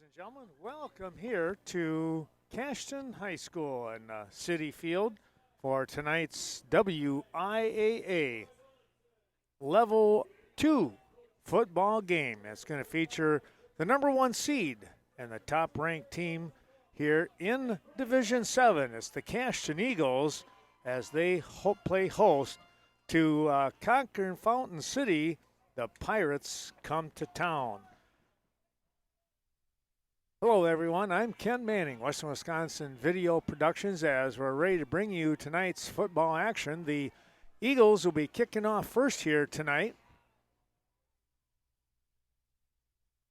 and gentlemen, welcome here to Cashton High School and City Field for tonight's WIAA Level 2 football game. It's going to feature the number 1 seed and the top-ranked team here in Division 7. It's the Cashton Eagles as they play host to Concord Fountain City. The Pirates come to town. Hello, everyone. I'm Ken Manning, Western Wisconsin Video Productions, as we're ready to bring you tonight's football action. The Eagles will be kicking off first here tonight.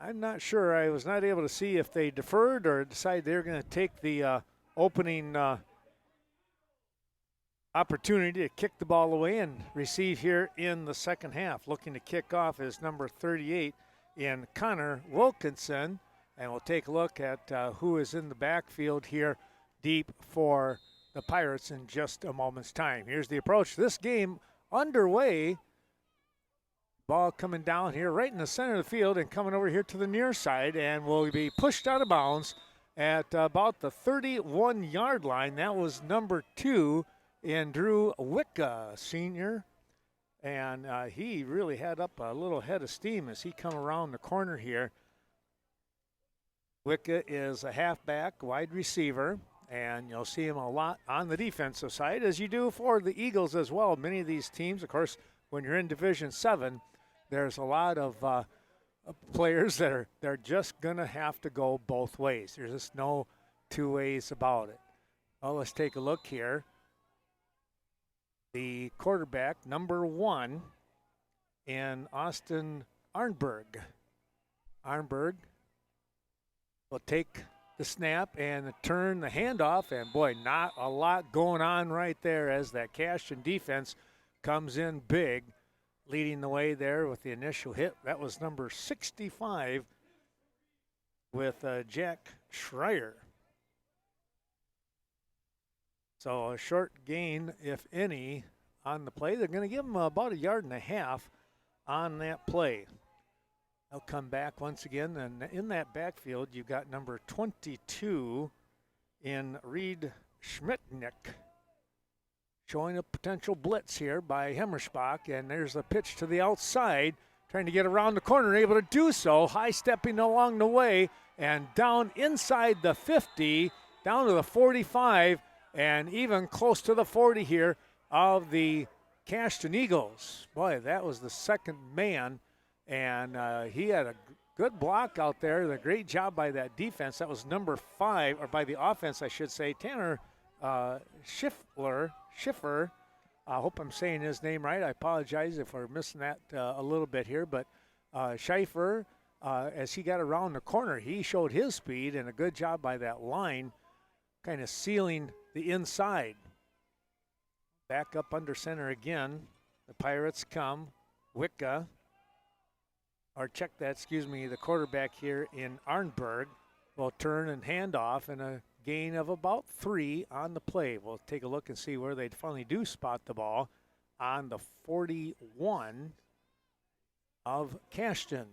I'm not sure. I was not able to see if they deferred or decided they're going to take the opening opportunity to kick the ball away and receive here in the second half. Looking to kick off is number 38 in Connor Wilkinson. And we'll take a look at who is in the backfield here deep for the Pirates in just a moment's time. Here's the approach. This game underway. Ball coming down here right in the center of the field and coming over here to the near side and will be pushed out of bounds at about the 31-yard line. That was number 2 in Drew Wicca, senior. And he really had up a little head of steam as he come around the corner here. Wicca is a halfback, wide receiver, and you'll see him a lot on the defensive side, as you do for the Eagles as well. Many of these teams, of course, when you're in Division 7, there's a lot of players that they're just going to have to go both ways. There's just no two ways about it. Well, let's take a look here. The quarterback, number 1, in Austin Arnberg. Arnberg will take the snap and turn the handoff, and boy, not a lot going on right there as that Cashton defense comes in big, leading the way there with the initial hit. That was number 65 with Jack Schreier. So a short gain, if any, on the play. They're going to give him about 1.5 yards on that play. They'll come back once again, and in that backfield, you've got number 22 in Reed Schmidtnick, showing a potential blitz here by Hemmerschbach, and there's a pitch to the outside, trying to get around the corner, able to do so, high-stepping along the way, and down inside the 50, down to the 45, and even close to the 40 here of the Cashton Eagles. Boy, that was the second man. And he had a good block out there. A great job by that defense. That was number 5, or by the offense, I should say, Tanner Schiffer. I hope I'm saying his name right. I apologize if we're missing that a little bit here. But Schiffer, as he got around the corner, he showed his speed, and a good job by that line, kind of sealing the inside. Back up under center again. The Pirates come. Wicca. The quarterback here in Arnberg will turn and hand off, and a gain of about 3 on the play. We'll take a look and see where they finally do spot the ball on the 41 of Cashton.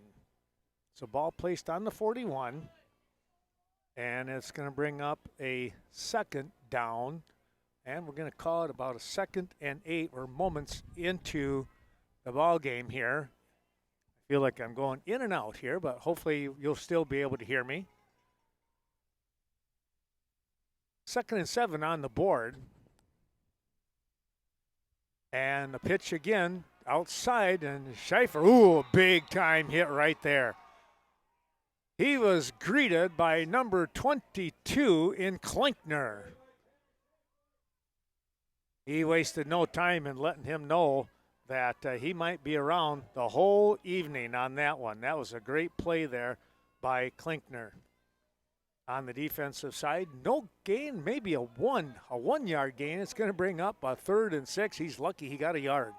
So ball placed on the 41, and it's going to bring up a second down, and we're going to call it about a 2nd and 8. We're moments into the ball game here. Feel like I'm going in and out here, but hopefully you'll still be able to hear me. 2nd and 7 on the board. And the pitch again outside, and Schiffer, a big time hit right there. He was greeted by number 22 in Klinkner. He wasted no time in letting him know that he might be around the whole evening on that one. That was a great play there by Klinkner. On the defensive side, no gain, maybe a 1-yard gain. It's going to bring up a 3rd and 6. He's lucky he got a yard.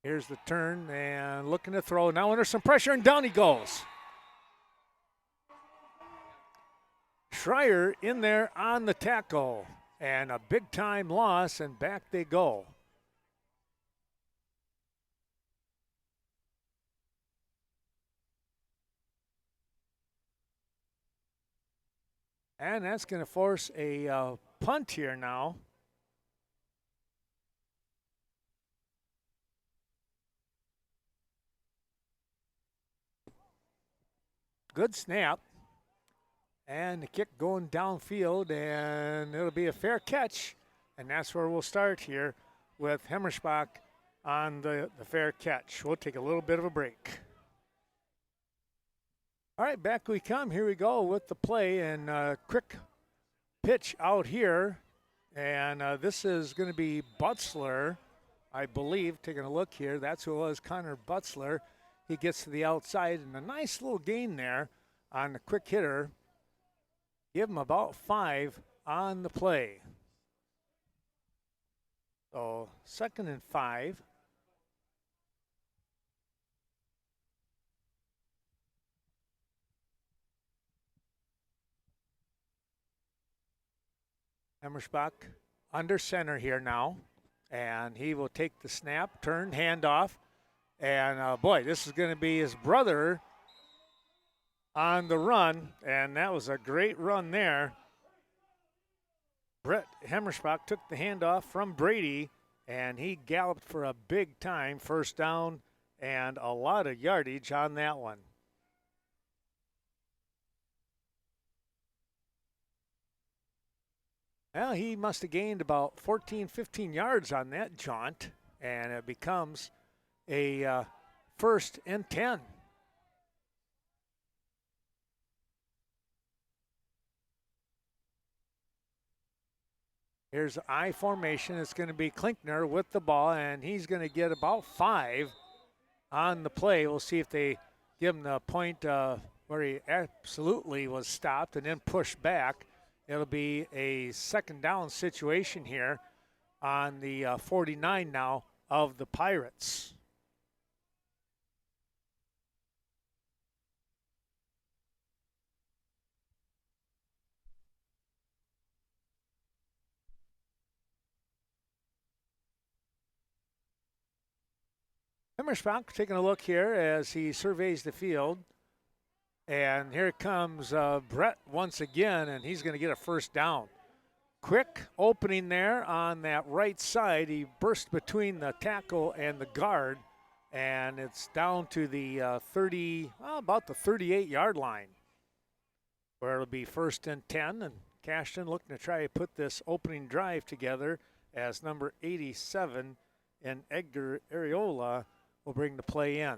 Here's the turn and looking to throw. Now under some pressure, and down he goes. Schreier in there on the tackle, and a big-time loss, and back they go. And that's going to force a punt here now. Good snap. And the kick going downfield, and it'll be a fair catch. And that's where we'll start here with Hemmerschbach on the fair catch. We'll take a little bit of a break. All right, back we come. Here we go with the play, and quick pitch out here. And this is going to be Butzler, I believe. Taking a look here, that's who it was, Connor Butzler. He gets to the outside, and a nice little gain there on the quick hitter. Give him about 5 on the play. So 2nd and 5. Hemmerschbach under center here now. And he will take the snap, turn, hand off. And boy, this is going to be his brother on the run. And that was a great run there. Brett Hemmerschbach took the handoff from Brady, and he galloped for a big time first down and a lot of yardage on that one. Well, he must have gained about 14, 15 yards on that jaunt, and it becomes a 1st and 10. Here's I formation. It's going to be Klinkner with the ball, and he's going to get about 5 on the play. We'll see if they give him the point where he absolutely was stopped and then pushed back. It'll be a 2nd down situation here on the 49 now of the Pirates. Hemmerschbach taking a look here as he surveys the field. And here comes Brett once again, and he's going to get a 1st down. Quick opening there on that right side. He burst between the tackle and the guard, and it's down to the about the 38-yard line, where it'll be 1st and 10. And Cashton looking to try to put this opening drive together as number 87 and Edgar Areola will bring the play in.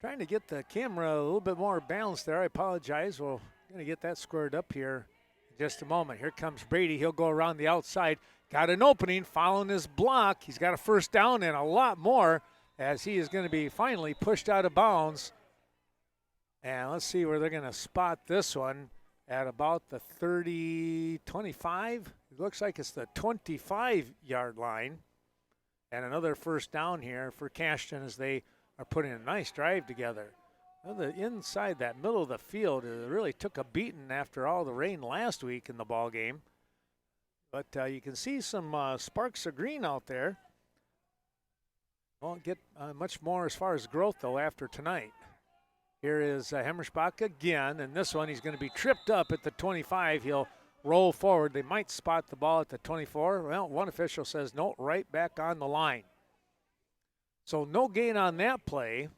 Trying to get the camera a little bit more balanced there. I apologize. We're going to get that squared up here in just a moment. Here comes Brady. He'll go around the outside. Got an opening following his block. He's got a 1st down and a lot more as he is going to be finally pushed out of bounds. And let's see where they're going to spot this one at about the 25. It looks like it's the 25-yard line. And another 1st down here for Cashton as they are putting a nice drive together. Well, the inside, that middle of the field, really took a beating after all the rain last week in the ball game. But you can see some sparks of green out there. Won't get much more as far as growth, though, after tonight. Here is Hemmerschbach again, and this one he's going to be tripped up at the 25. He'll roll forward. They might spot the ball at the 24. Well, one official says no, right back on the line. So no gain on that play.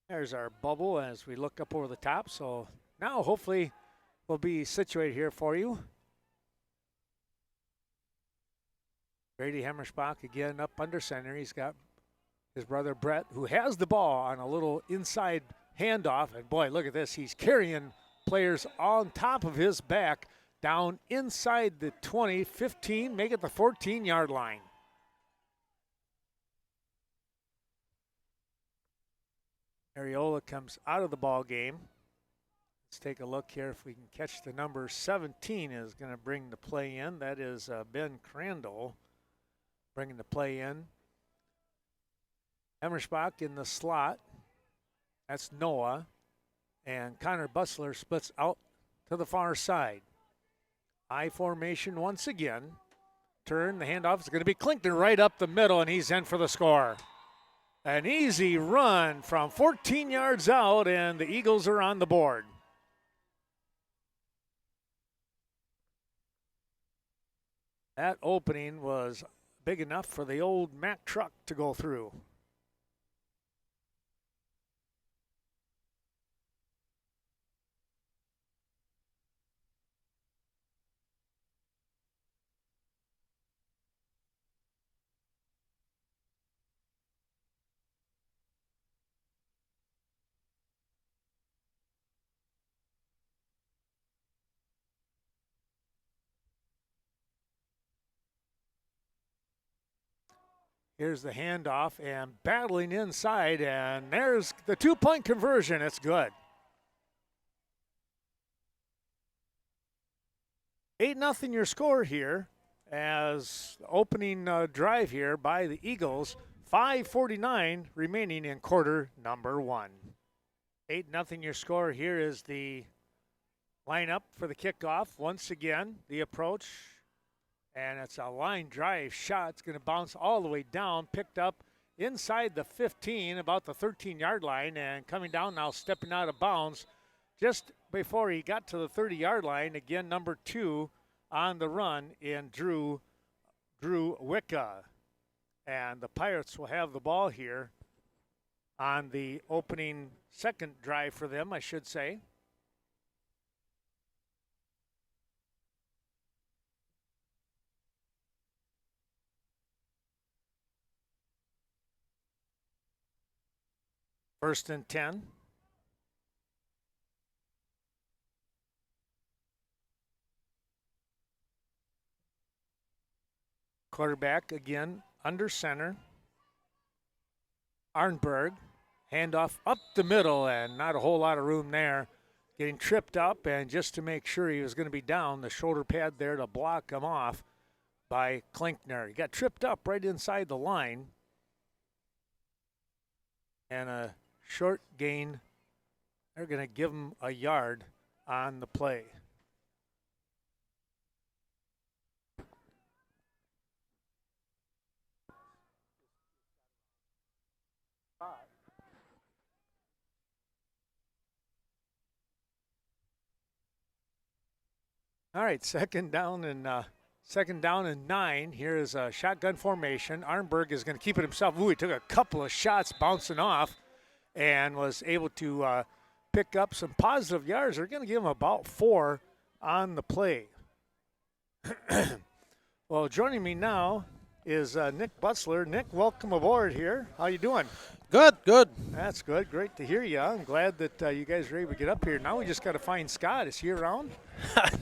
There's our bubble as we look up over the top. So now hopefully we'll be situated here for you. Brady Hemmerschbach again up under center. He's got his brother Brett, who has the ball on a little inside handoff. And boy, look at this. He's carrying players on top of his back down inside the 20, 15, make it the 14-yard line. Areola comes out of the ball game. Let's take a look here if we can catch the number 17 is going to bring the play in. That is Ben Crandall bringing the play in. Emmersbach in the slot. That's Noah. And Connor Bussler splits out to the far side. I formation once again. Turn, the handoff is going to be Klinkner right up the middle, and he's in for the score. An easy run from 14 yards out, and the Eagles are on the board. That opening was big enough for the old Mack truck to go through. Here's the handoff and battling inside, and there's the two-point conversion. It's good. 8-0 your score here as opening drive here by the Eagles. 5:49 remaining in quarter number one. 8-0 your score. Here is the lineup for the kickoff. Once again, the approach. And it's a line drive shot. It's going to bounce all the way down, picked up inside the 15, about the 13-yard line, and coming down now, stepping out of bounds just before he got to the 30-yard line. Again, number 2 on the run in Drew Wicca. And the Pirates will have the ball here on the opening second drive for them, I should say. First and 10. Quarterback again under center. Arnberg, handoff up the middle, and not a whole lot of room there. Getting tripped up, and just to make sure he was going to be down, the shoulder pad there to block him off by Klinkner. He got tripped up right inside the line. And a short gain. They're going to give him a yard on the play. All right, second down and 9. Here is a shotgun formation. Arnberg is going to keep it himself. Ooh, he took a couple of shots bouncing off and was able to pick up some positive yards. They're going to give him about 4 on the play. Well, joining me now is Nick Butzler. Nick, welcome aboard here. How you doing? Good. That's good. Great to hear you. I'm glad that you guys were able to get up here. Now we just got to find Scott. Is he around?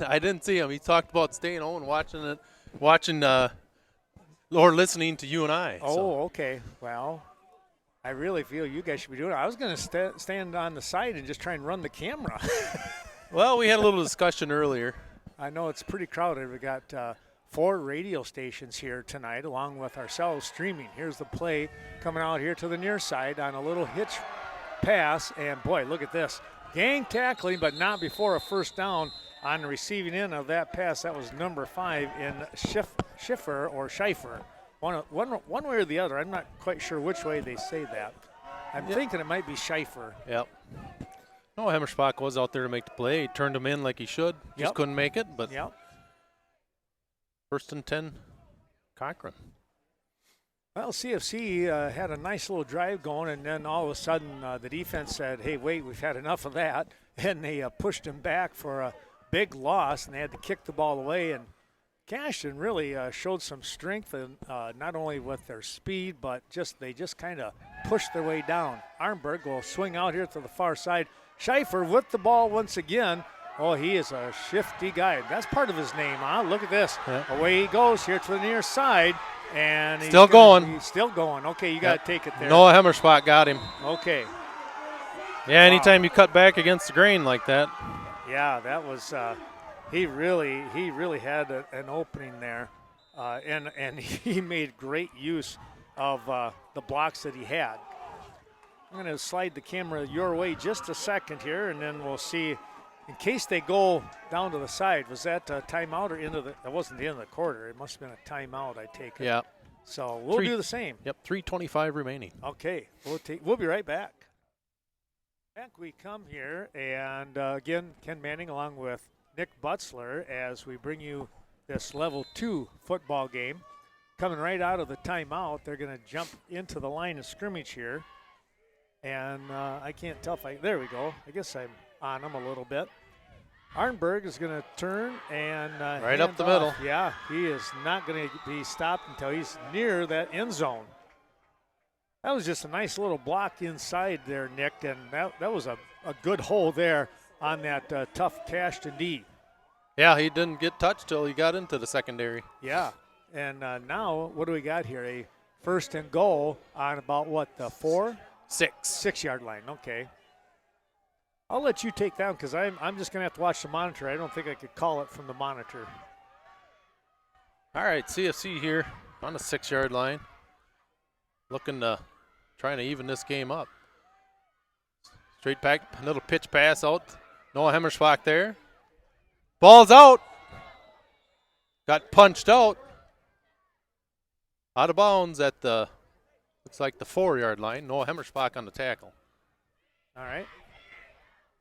I didn't see him. He talked about staying home and watching or listening to you and I. Oh, okay. Well, I really feel you guys should be doing it. I was going to stand on the side and just try and run the camera. Well, we had a little discussion earlier. I know it's pretty crowded. We got 4 radio stations here tonight, along with ourselves streaming. Here's the play coming out here to the near side on a little hitch pass. And, boy, look at this. Gang tackling, but not before a first down on the receiving end of that pass. That was number 5 in Schiffer or Schieffer. One way or the other. I'm not quite sure which way they say that. I'm thinking it might be Schieffer. Yep. No, Hemmersbach was out there to make the play. He turned him in like he should. Just couldn't make it. But first and 10, Cochran. Well, CFC had a nice little drive going, and then all of a sudden the defense said, hey, wait, we've had enough of that. And they pushed him back for a big loss, and they had to kick the ball away. And Cashton really showed some strength, and not only with their speed, but they just kind of pushed their way down. Arnberg will swing out here to the far side. Schieffer with the ball once again. Oh, he is a shifty guy. That's part of his name, huh? Look at this. Yeah. Away he goes here to the near side. And he's still going. He's still going. Okay, you got to take it there. Noah Hemmersbach got him. Okay. Yeah, anytime you cut back against the grain like that. Yeah, that was he really had an opening there. And he made great use of the blocks that he had. I'm going to slide the camera your way just a second here, and then we'll see. In case they go down to the side, was that a timeout or into the? That wasn't the end of the quarter. It must have been a timeout, I take it. Yeah. So we'll do the same. Yep, 3:25 remaining. Okay, we'll be right back. Back we come here, and again, Ken Manning along with Nick Butzler as we bring you this level 2 football game. Coming right out of the timeout, they're going to jump into the line of scrimmage here. And I can't tell if there we go. I guess I'm on them a little bit. Arnberg is going to turn and right up the middle. Yeah, he is not going to be stopped until he's near that end zone. That was just a nice little block inside there, Nick, and that was a good hole there on that tough Cashton D. Yeah, he didn't get touched till he got into the secondary. Yeah, and now what do we got here? A first and goal on about what, the 6-yard line. Okay. I'll let you take that because I'm just going to have to watch the monitor. I don't think I could call it from the monitor. All right, CFC here on the 6-yard line. Looking to trying to even this game up. Straight back, little pitch pass out. Noah Hemmerschbach there. Ball's out. Got punched out. Out of bounds at the, looks like the 4-yard line. Noah Hemmerschbach on the tackle. All right.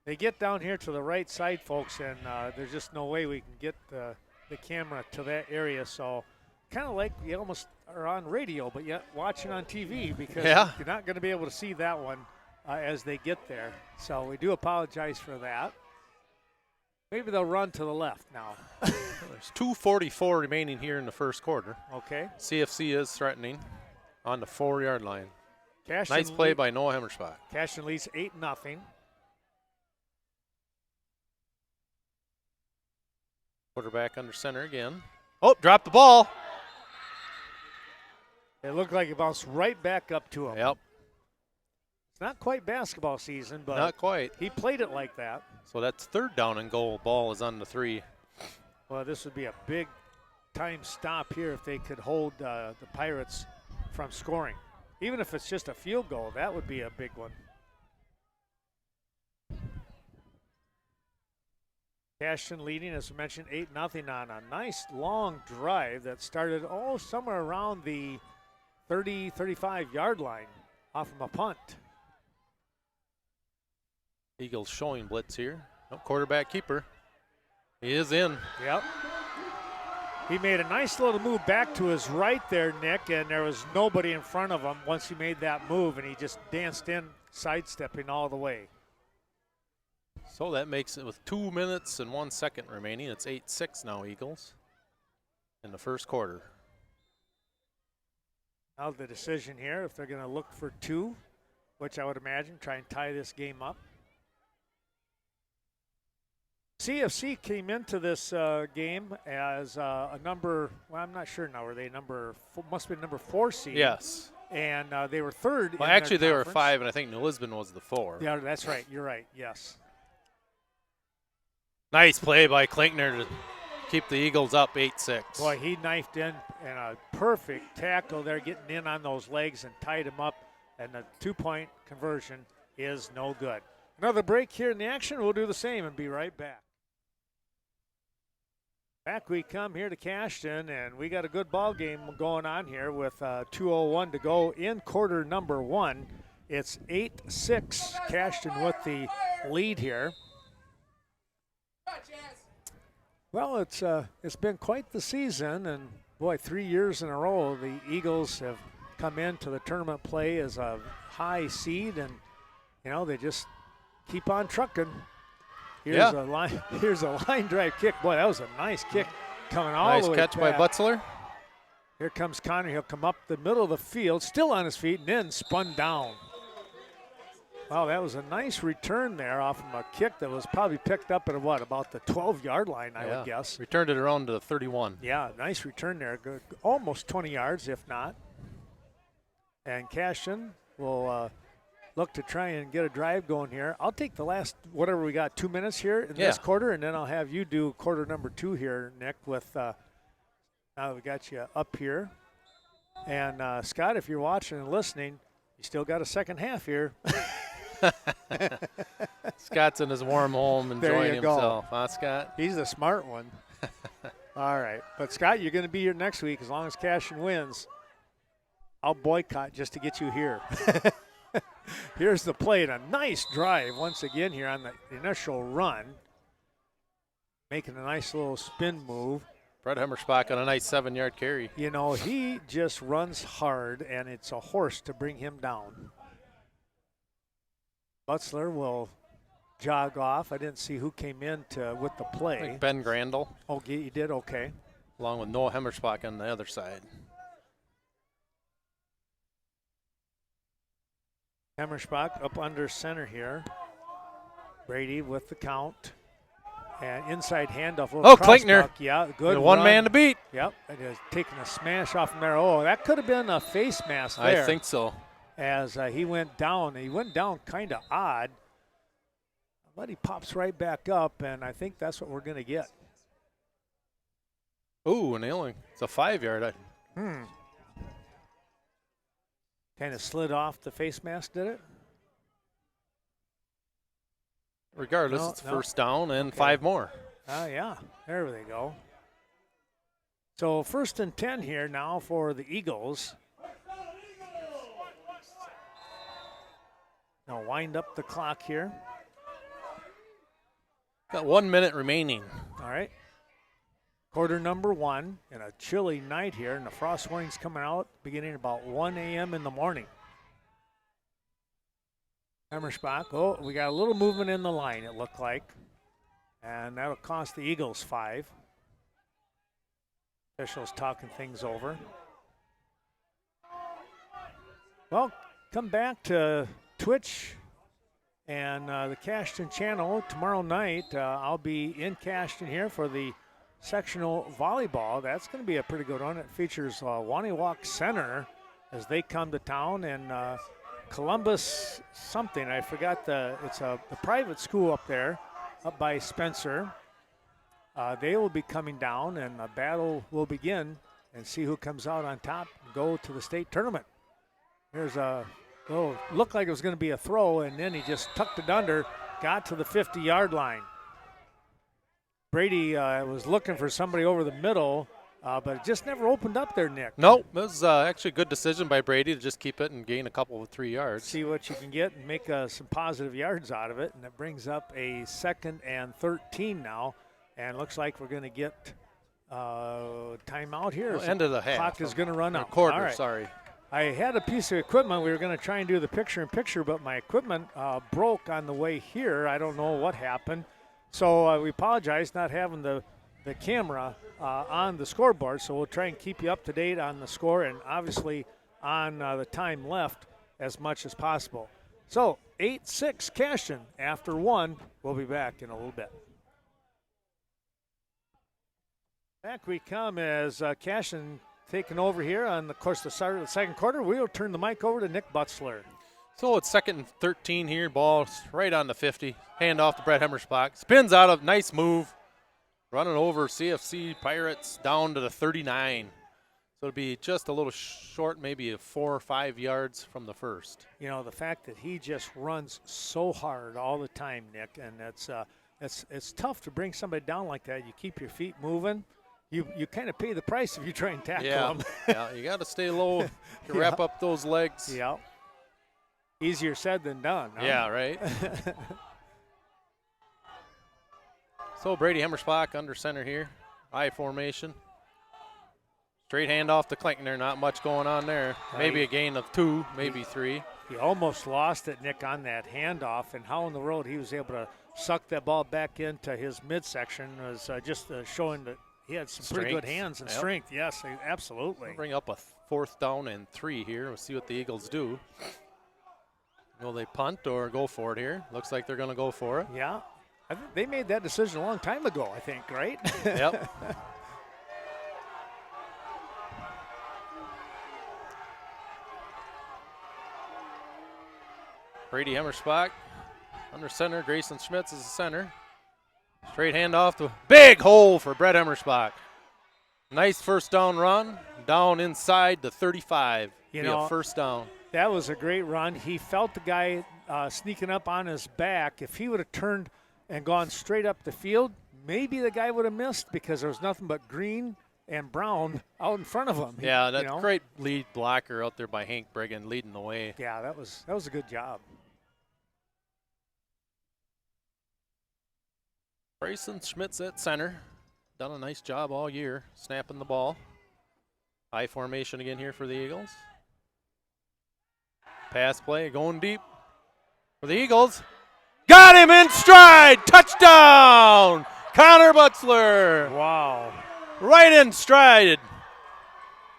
They get down here to the right side, folks, and there's just no way we can get the camera to that area. So kind of like we almost are on radio, but yet watching on TV because you're not going to be able to see that one as they get there. So we do apologize for that. Maybe they'll run to the left now. There's 2:44 remaining here in the first quarter. Okay. CFC is threatening on the 4-yard line. Cashton nice play by Noah Hemmerschbach. Cashton leads 8-0. Quarterback under center again. Oh, dropped the ball. It looked like it bounced right back up to him. Yep. It's not quite basketball season, but not quite. He played it like that. So that's 3rd down and goal. Ball is on the 3. Well, this would be a big time stop here if they could hold the Pirates from scoring. Even if it's just a field goal, that would be a big one. Cashton leading, as I mentioned, 8-0 on a nice long drive that started somewhere around the 30, 35-yard line off of a punt. Eagles showing blitz here. No quarterback keeper. He is in. Yep. He made a nice little move back to his right there, Nick, and there was nobody in front of him once he made that move, and he just danced in, sidestepping all the way. So that makes it with 2 minutes and 1 second remaining. It's 8-6 now, Eagles, in the first quarter. Now the decision here, if they're going to look for 2, which I would imagine, try and tie this game up. CFC came into this game as a number, well, I'm not sure now. Were they must have been number 4 seed? Yes. And they were 3rd. Well, actually, they were 5, and I think New Lisbon was the 4. Yeah, that's right. You're right. Yes. Nice play by Klinkner to keep the Eagles up 8-6. Boy, he knifed in and a perfect tackle there, getting in on those legs and tied him up. And the 2-point conversion is no good. Another break here in the action. We'll do the same and be right back. Back we come here to Cashton, and we got a good ball game going on here with 2:01 to go in quarter number 1. It's 8-6, Cashton with the lead here. Well, it's been quite the season, and boy, 3 years in a row, the Eagles have come into the tournament play as a high seed, and they just keep on trucking. Here's a line drive kick. Boy, that was a nice kick coming all the way back. Nice catch by Butzler. Here comes Connor. He'll come up the middle of the field, still on his feet, and then spun down. Wow, that was a nice return there off of a kick that was probably picked up at about the 12-yard line, I would guess. Returned it around to the 31. Yeah, nice return there. Good, almost 20 yards, if not. And Cashton will look to try and get a drive going here. I'll take the last, whatever we got, 2 minutes here in this quarter, and then I'll have you do quarter number 2 here, Nick, with now we got you up here. And Scott, if you're watching and listening, you still got a second half here. Scott's in his warm home enjoying himself, huh, Scott? He's the smart one. All right. But, Scott, you're going to be here next week as long as Cashton wins. I'll boycott just to get you here. Here's the play, and a nice drive once again here on the initial run. Making a nice little spin move. Brett Hemmersbach on a nice 7-yard carry. You know, he just runs hard, and it's a horse to bring him down. Butzler will jog off. I didn't see who came in with the play. I think Ben Grandel. Oh, you did? Okay. Along with Noah Hemmersbach on the other side. Hemmersbach up under center here. Brady with the count. And inside handoff. Klinkner. Yeah, good. One man to beat. Yep. It is taking a smash off from there. Oh, that could have been a face mask there. I think so. As he went down. He went down kind of odd. But he pops right back up, and I think that's what we're going to get. Ooh, and it's a 5-yard. Kind of slid off the face mask, did it? Regardless, it's first down and 5 more. Oh, yeah. There they go. So 1st and 10 here now for the Eagles. Now wind up the clock here. Got 1 minute remaining. All right. Quarter number 1 and a chilly night here, and the frost warning's coming out beginning about 1 a.m. in the morning. Hemmersbach, oh, we got a little movement in the line, it looked like. And that'll cost the Eagles 5. Officials talking things over. Well, come back to Twitch and the Cashton channel tomorrow night. I'll be in Cashton here for the sectional volleyball. That's going to be a pretty good one. It features Waniwak Center as they come to town, and Columbus something. I forgot it's the private school up there, up by Spencer. They will be coming down, and the battle will begin, and see who comes out on top and go to the state tournament. Here's looked like it was going to be a throw, and then he just tucked it under, got to the 50-yard line. Brady was looking for somebody over the middle, but it just never opened up there, Nick. No, it was actually a good decision by Brady to just keep it and gain a couple of 3 yards. See what you can get and make some positive yards out of it, and it brings up a 2nd and 13 now, and looks like we're going to get timeout here. End of the half. Clock is going to run out. Quarter, all right. Sorry. I had a piece of equipment. We were going to try and do the picture-in-picture, but my equipment broke on the way here. I don't know what happened. So we apologize not having the camera on the scoreboard, so we'll try and keep you up to date on the score and obviously on the time left as much as possible. So 8-6 Cashton after 1. We'll be back in a little bit. Back we come as Cashton taking over here on the course the start of the second quarter. We'll turn the mic over to Nick Butzler. So it's 2nd and 13 here. Ball right on the 50. Hand off to Brett Hemmersbach. Spins out of, nice move. Running over CFC Pirates down to the 39. So it'll be just a little short, maybe 4 or 5 yards from the first. You know, the fact that he just runs so hard all the time, Nick, and it's tough to bring somebody down like that. You keep your feet moving. You kind of pay the price if you try and tackle them. Yeah, you got to stay low to wrap up those legs. Yeah. Easier said than done. Huh? Yeah, right. So Brady Hemmersbach under center here. I formation. Straight hand off to Klinkner. Not much going on there. Maybe a gain of 2, maybe 3. He almost lost it, Nick, on that handoff. And how in the world he was able to suck that ball back into his midsection was just showing that he had some pretty good hands and strength. Yes, absolutely. We'll bring up a 4th down and 3 here. We'll see what the Eagles do. Will they punt or go for it here? Looks like they're going to go for it. Yeah. I think they made that decision a long time ago, I think, right? Yep. Brady Hemmersbach under center. Grayson Schmitz is the center. Straight hand off to big hole for Brett Hemmersbach. Nice first down run, down inside the 35. You Be know, a first down. That was a great run. He felt the guy sneaking up on his back. If he would have turned and gone straight up the field, maybe the guy would have missed because there was nothing but green and brown out in front of him. Yeah, that's great lead blocker out there by Hank Brigham leading the way. Yeah, that was a good job. Bryson Schmitz at center. Done a nice job all year snapping the ball. High formation again here for the Eagles. Pass play going deep for the Eagles. Got him in stride. Touchdown. Connor Butzler. Wow. Right in stride.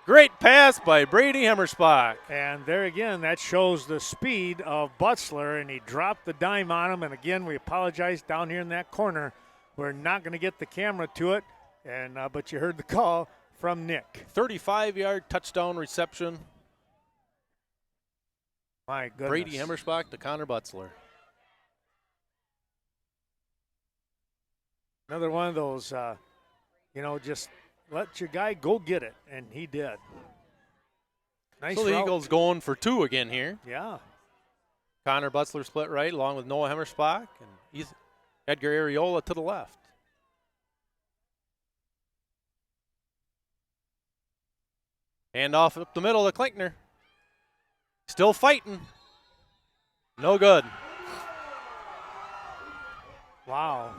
Great pass by Brady Hemmersbach. And there again, that shows the speed of Butzler, and he dropped the dime on him. And again, we apologize down here in that corner. We're not going to get the camera to it, and but you heard the call from Nick. 35-yard touchdown reception. My goodness. Brady Hemmersbach to Connor Butzler. Another one of those, just let your guy go get it, and he did. Nice So the route. Eagles going for 2 again here. Yeah. Connor Butzler split right along with Noah Hemmersbach and Edgar Areola to the left. Hand off up the middle to Klinkner. Still fighting. No good. Wow.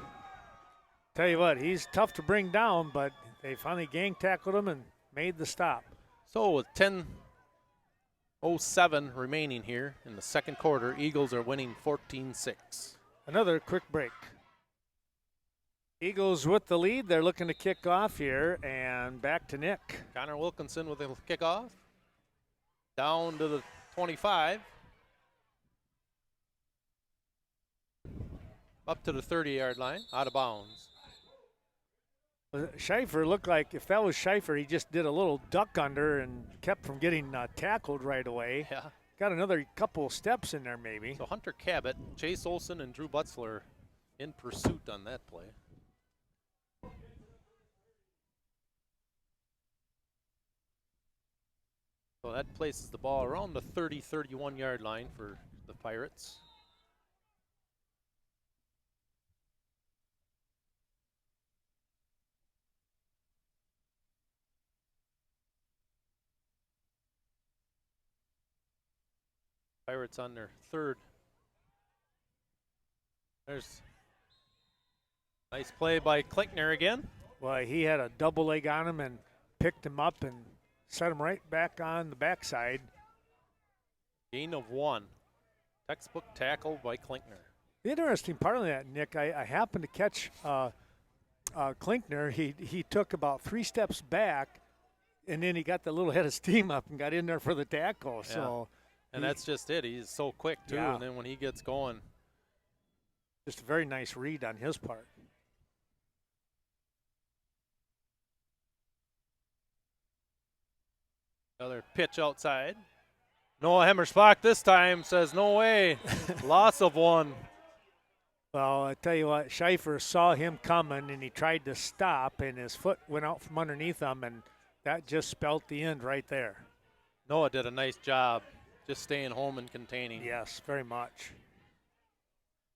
Tell you what, he's tough to bring down, but they finally gang tackled him and made the stop. So with 10:07 remaining here in the second quarter, Eagles are winning 14-6. Another quick break. Eagles with the lead. They're looking to kick off here, and back to Nick. Connor Wilkinson with the kickoff. Down to the 25. Up to the 30-yard line, out of bounds. Schaefer looked like, if that was Schaefer, he just did a little duck under and kept from getting tackled right away. Yeah. Got another couple steps in there maybe. So Hunter Cabot, Chase Olson, and Drew Butzler in pursuit on that play. So that places the ball around the 30-31 yard line for the Pirates. Pirates on their third. There's nice play by Klinkner again. Well, he had a double leg on him and picked him up and set him right back on the backside. Gain of 1. Textbook tackle by Klinkner. The interesting part of that, Nick, I happened to catch Klinkner. He took about 3 steps back, and then he got the little head of steam up and got in there for the tackle. Yeah. So, and that's just it. He's so quick, too. Yeah. And then when he gets going. Just a very nice read on his part. Another pitch outside. Noah Hemmersbach this time says, no way. Loss of 1. Well, I tell you what, Schaefer saw him coming, and he tried to stop, and his foot went out from underneath him, and that just spelled the end right there. Noah did a nice job just staying home and containing. Yes, very much.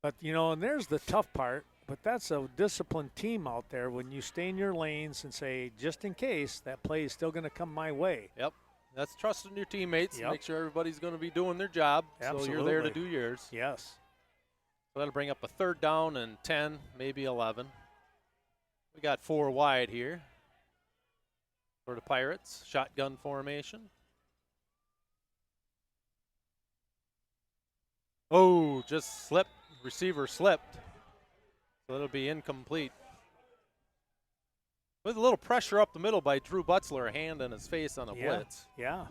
But, and there's the tough part, but that's a disciplined team out there when you stay in your lanes and say, just in case, that play is still going to come my way. Yep. That's trusting your teammates. Yep. Make sure everybody's going to be doing their job. Absolutely. So you're there to do yours. Yes. So that'll bring up a 3rd down and 10, maybe 11. We got 4 wide here for the Pirates. Shotgun formation. Oh, just slipped. Receiver slipped. So it'll be incomplete. With a little pressure up the middle by Drew Butzler, a hand on his face on a blitz. Yeah.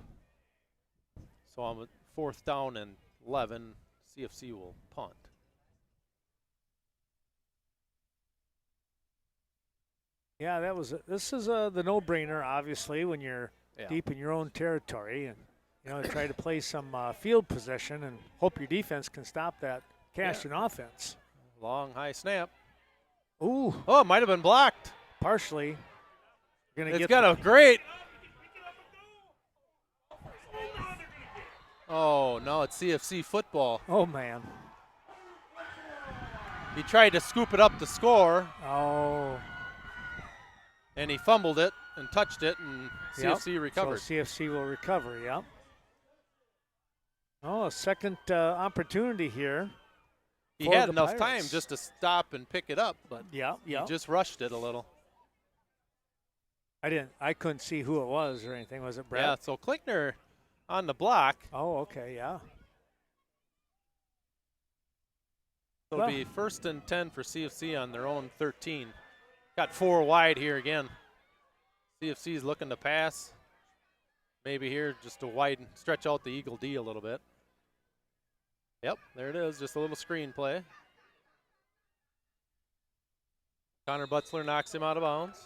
So on 4th down and 11, CFC will punt. Yeah, this is the no-brainer, obviously, when you're deep in your own territory, and try to play some field possession and hope your defense can stop that Cashton offense. Long high snap. Ooh. Oh, it might have been blocked. Partially. It's got a great. Oh, no, it's CFC football. Oh, man. He tried to scoop it up to score. Oh. And he fumbled it and touched it, and CFC recovered. So CFC will recover, yep. Oh, a second opportunity here. He had enough time just to stop and pick it up, but he just rushed it a little. I couldn't see who it was or anything. Was it Brett? Yeah, so Klickner on the block. Oh, okay, yeah. It'll be 1st and 10 for CFC on their own 13. Got 4 wide here again. CFC's looking to pass. Maybe here just to widen, stretch out the Eagle D a little bit. Yep, there it is, just a little screen play. Connor Butzler knocks him out of bounds.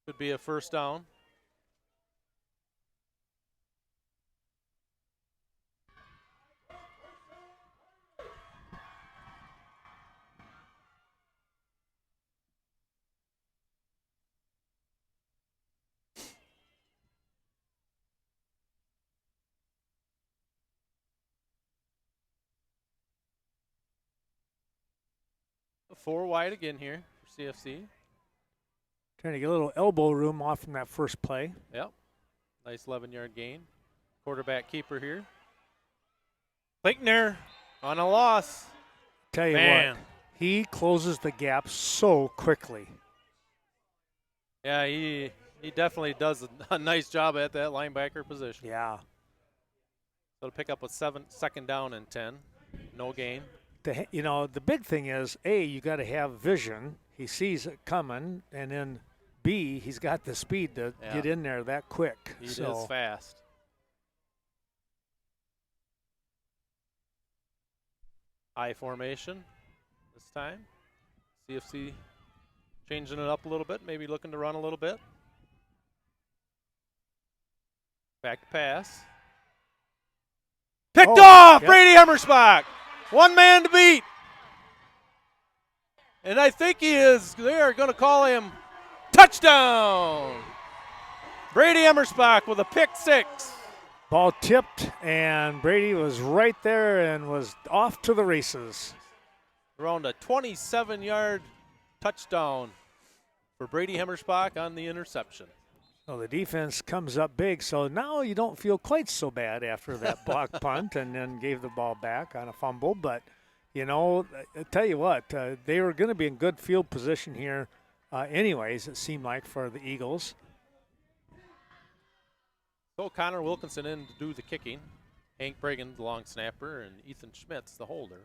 Could be a first down. Four wide again here for CFC. Trying to get a little elbow room off from that first play. Yep. Nice 11-yard gain. Quarterback keeper here. Klickner on a loss. Tell you what, he closes the gap so quickly. Yeah, he definitely does a nice job at that linebacker position. Yeah. So to pick up a 2nd down and 10. No gain. The big thing is, A, you got to have vision. He sees it coming, and then B, he's got the speed to get in there that quick. He is fast. I formation this time. CFC changing it up a little bit, maybe looking to run a little bit. Back to pass. Picked off! Yep. Brady Hemmersbach! One man to beat. And I think they are going to call him touchdown. Brady Hemmersbach with a pick 6. Ball tipped, and Brady was right there and was off to the races. Around a 27-yard touchdown for Brady Hemmersbach on the interception. So the defense comes up big, so now you don't feel quite so bad after that block punt and then gave the ball back on a fumble. But, I tell you what, they were going to be in good field position here anyways, it seemed like, for the Eagles. So Connor Wilkinson in to do the kicking. Hank Bregan, the long snapper, and Ethan Schmitz, the holder.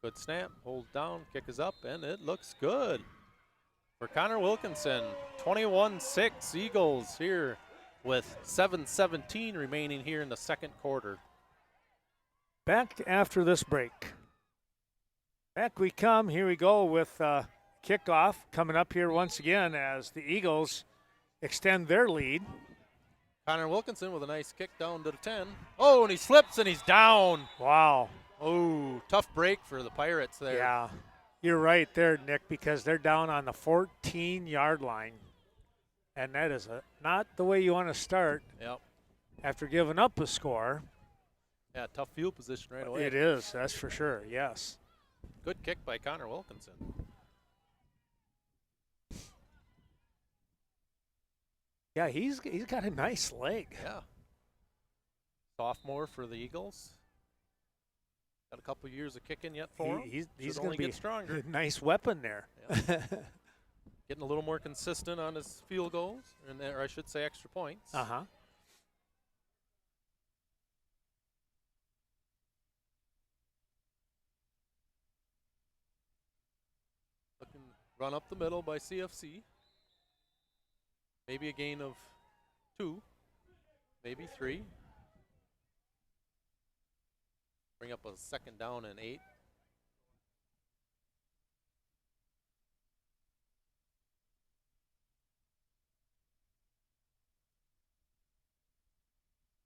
Good snap, hold down, kick is up, and it looks good. For Connor Wilkinson, 21-6 Eagles here with 7:17 remaining here in the second quarter. Back after this break. Back we come. Here we go with kickoff coming up here once again as the Eagles extend their lead. Connor Wilkinson with a nice kick down to the 10. Oh, and he slips and he's down. Wow. Oh, tough break for the Pirates there. Yeah. You're right there, Nick, because they're down on the 14-yard line. And that is not the way you want to start after giving up a score. Yeah, tough field position right away. It is, that's for sure, yes. Good kick by Connor Wilkinson. Yeah, he's got a nice leg. Yeah. Sophomore for the Eagles. Got a couple years of kicking yet for him. He's going to be get stronger. A nice weapon there. Yeah. Getting a little more consistent on his field goals, or I should say extra points. Uh-huh. Looking run up the middle by CFC. Maybe a gain of 2, maybe 3. Bring up a 2nd down and 8.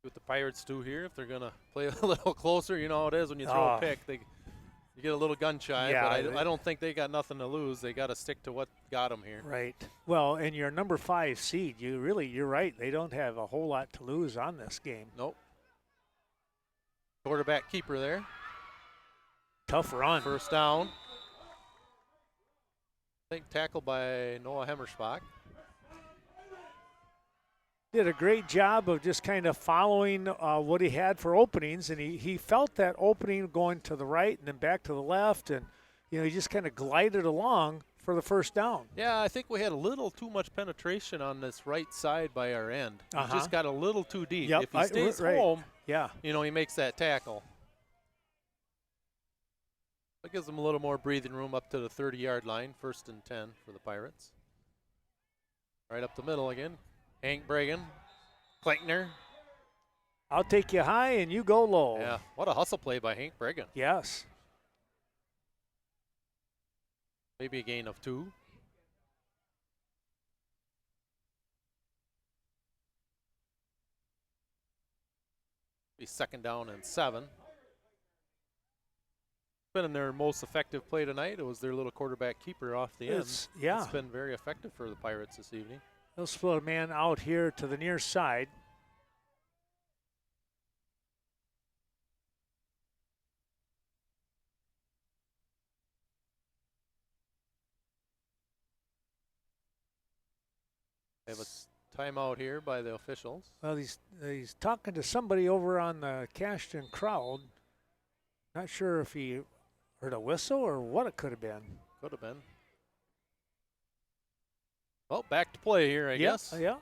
What the Pirates do here, if they're going to play a little closer, you know how it is when you throw a pick. You get a little gun shy, Yeah, but I don't think they got nothing to lose. They got to stick to what got them here. Right. Well, and your number 5 seed, you're right. They don't have a whole lot to lose on this game. Nope. Quarterback keeper there. Tough run. First down. I think tackled by Noah Hemmerschbach. Did a great job of just kind of following what he had for openings, and he felt that opening going to the right and then back to the left, and he just kind of glided along for the first down. Yeah, I think we had a little too much penetration on this right side by our end. He just got a little too deep. Yep, if he stays home, yeah, he makes that tackle. That gives them a little more breathing room up to the 30-yard line, 1st and 10 for the Pirates. Right up the middle again. Hank Bragan, Kleckner. I'll take you high and you go low. Yeah, what a hustle play by Hank Bragan. Yes. Maybe a gain of 2. Be 2nd down and 7. Been their most effective play tonight. It was their little quarterback keeper off the end. It's been very effective for the Pirates this evening. They'll split a man out here to the near side. They have a timeout here by the officials. Well, he's talking to somebody over on the Cashton crowd. Not sure if he heard a whistle or what it could have been. Could have been. Well, back to play here, I guess. Yeah.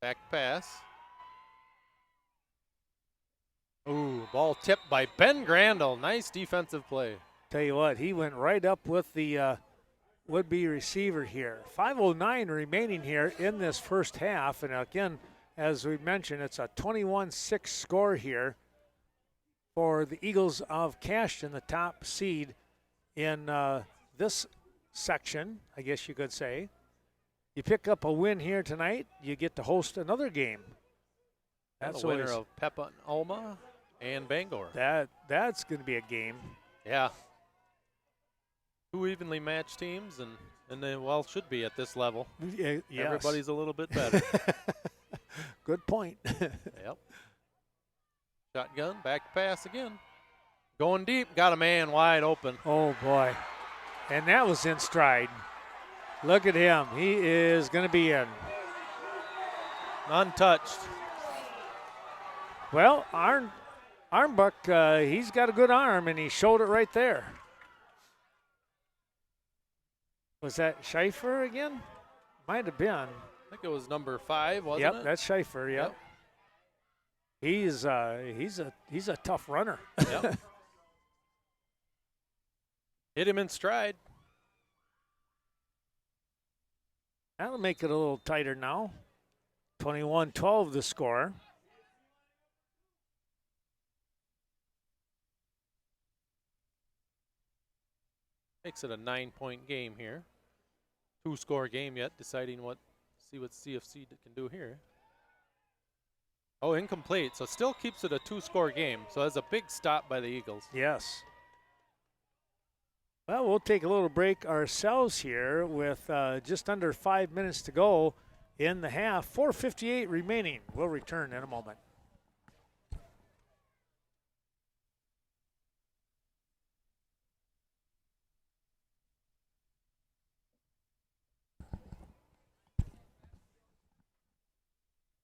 Back pass. Ooh, ball tipped by Ben Grandal. Nice defensive play. Tell you what, he went right up with the would-be receiver here. 5:09 remaining here in this first half. And again, as we mentioned, it's a 21-6 score here for the Eagles of Cashton, the top seed in this section, I guess you could say. You pick up a win here tonight, you get to host another game. That's the winner of Peppa and Alma and Bangor. That's going to be a game. Yeah. 2 evenly matched teams, and they should be at this level. Yes. Everybody's a little bit better. Good point. Yep. Shotgun, back pass again. Going deep, got a man wide open. Oh, boy. And that was in stride. Look at him. He is going to be in. Untouched. Well, Arnbuck, he's got a good arm, and he showed it right there. Was that Schaefer again? Might have been. I think it was number 5, wasn't it? Yep, that's Schaefer, yep. He's a tough runner. Yep. Hit him in stride. That'll make it a little tighter now. 21-12 the score. Makes it a 9-point game here. 2-score game yet, see what CFC can do here. Oh, incomplete. So still keeps it a 2-score game. So that's a big stop by the Eagles. Yes. Well, we'll take a little break ourselves here with just under 5 minutes to go in the half. 4:58 remaining. We'll return in a moment.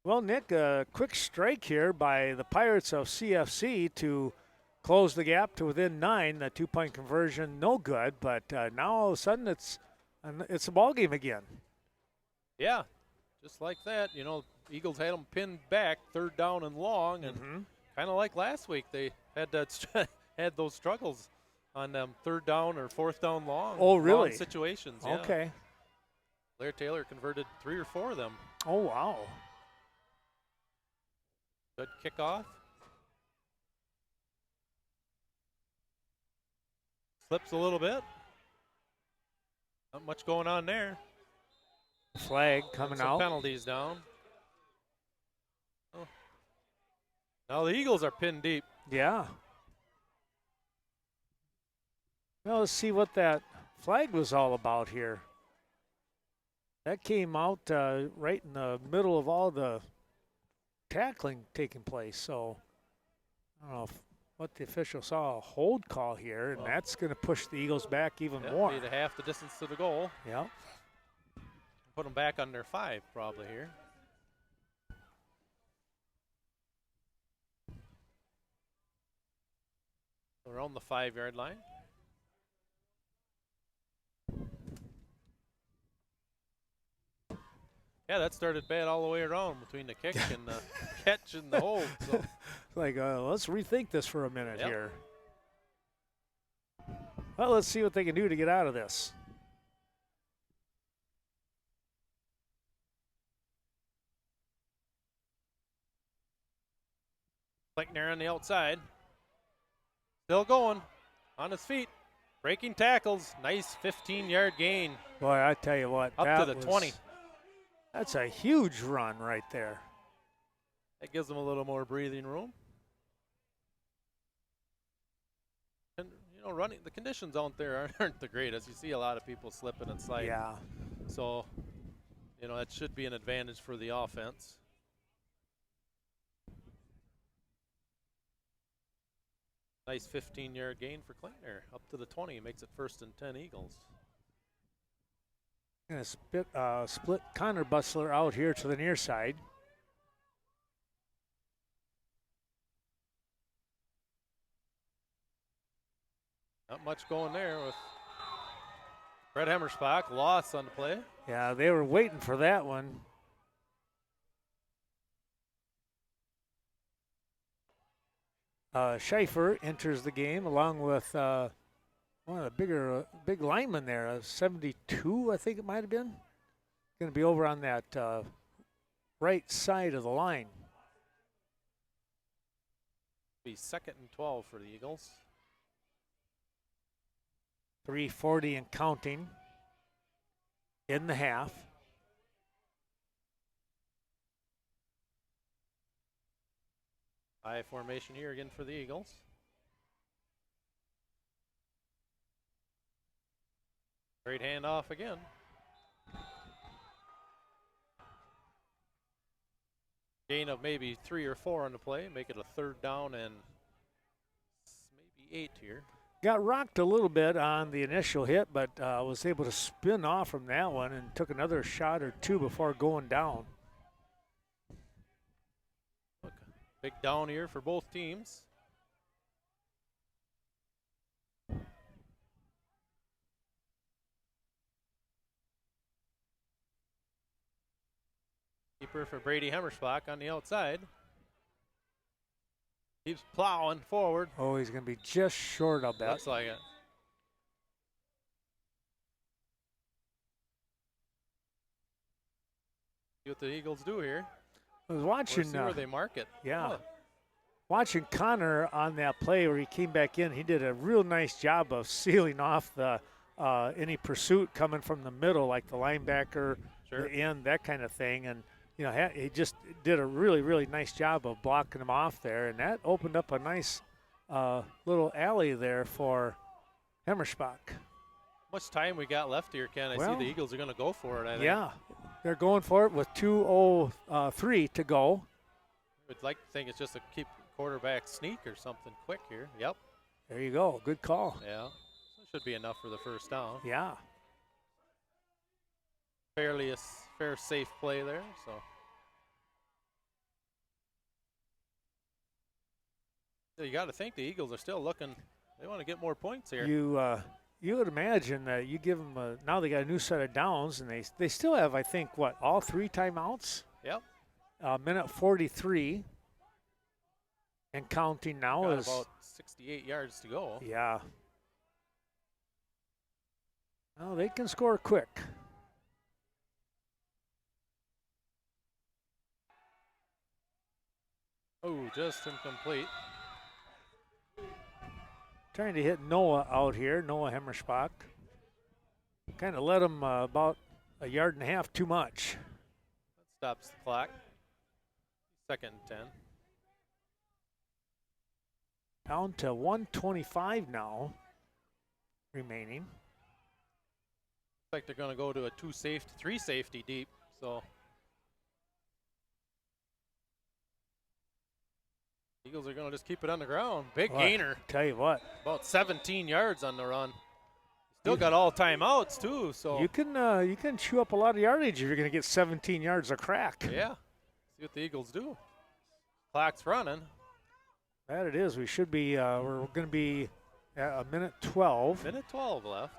Well, Nick, a quick strike here by the Pirates of CFC to close the gap to within 9. The 2-point conversion, no good. But now all of a sudden it's a ball game again. Yeah, just like that. Eagles had them pinned back, 3rd down and long, and kind of like last week, they had had those struggles on 3rd down or 4th down long. Oh, really? Long situations. Yeah. Okay. Blair Taylor converted 3 or 4 of them. Oh, wow. Good kickoff. Slips a little bit. Not much going on there. Flag coming out. Penalties down. Oh. Now the Eagles are pinned deep. Yeah. Well, let's see what that flag was all about here. That came out right in the middle of all the tackling taking place. So I don't know what the official saw, a hold call here, and that's going to push the Eagles back even more. Be the half the distance to the goal. Yeah. Put them back on their 5 probably here. Around the 5-yard line. Yeah, that started bad all the way around between the kick and the catch and the hold. So. Like, let's rethink this for a minute here. Well, let's see what they can do to get out of this. Kleckner on the outside. Still going. On his feet. Breaking tackles. Nice 15-yard gain. Boy, I tell you what. Up to the 20. That's a huge run right there. That gives them a little more breathing room. And, you know, running, the conditions out there aren't the greatest. You see a lot of people slipping and sliding. Yeah. So, you know, that should be an advantage for the offense. Nice 15-yard gain for Kleckner. Up to the 20, makes it 1st and 10 Eagles. Going to split Connor Bussler out here to the near side. Not much going there with Brett Hemmersbach. Loss on the play. Yeah, they were waiting for that one. Schaefer enters the game along with one of the big linemen there, 72, I think it might have been. Going to be over on that right side of the line. Be 2nd and 12 for the Eagles. 3:40 and counting in the half. I formation here again for the Eagles. Great handoff again. Gain of maybe 3 or 4 on the play. Make it a 3rd down and maybe 8 here. Got rocked a little bit on the initial hit, but was able to spin off from that one and took another shot or 2 before going down. Look, big down here for both teams. Keeper for Brady Hemmersbach on the outside. Keeps plowing forward. Oh, he's going to be just short, I'll bet. Looks like it. See what the Eagles do here. I was watching. See where they mark it. Yeah. Watching Connor on that play where he came back in, he did a real nice job of sealing off the any pursuit coming from the middle, like the linebacker, the end, that kind of thing. And, you know, he just did a really, really nice job of blocking him off there. And that opened up a nice little alley there for Hemmersbach. Much time we got left here, Ken? I see the Eagles are going to go for it, I think. Yeah, they're going for it with 2:03 to go. I'd like to think it's just a keep quarterback sneak or something quick here. Yep. There you go. Good call. Yeah. So should be enough for the 1st down. Yeah. Fairly a fair, safe play there. So. You got to think the Eagles are still looking. They want to get more points here. You would imagine that you give them now they got a new set of downs, and they still have, I think, all 3 timeouts? Yep. Minute 43 and counting now got is about 68 yards to go. Yeah. Well, they can score quick. Oh, just incomplete. Trying to hit Noah out here, Noah Hemmersbach. Kind of let him about 1.5 yards too much. That stops the clock. 2nd and 10. Down to 1:25 now. remaining. Looks like they're going to go to a 3 safety deep. So Eagles are going to just keep it on the ground. Big gainer. Tell you what. About 17 yards on the run. Still got all timeouts too. So you can chew up a lot of yardage if you're going to get 17 yards of crack. Yeah. See what the Eagles do. Clock's running. That it is. We should be. We're going to be at a minute 12. Minute 12 left.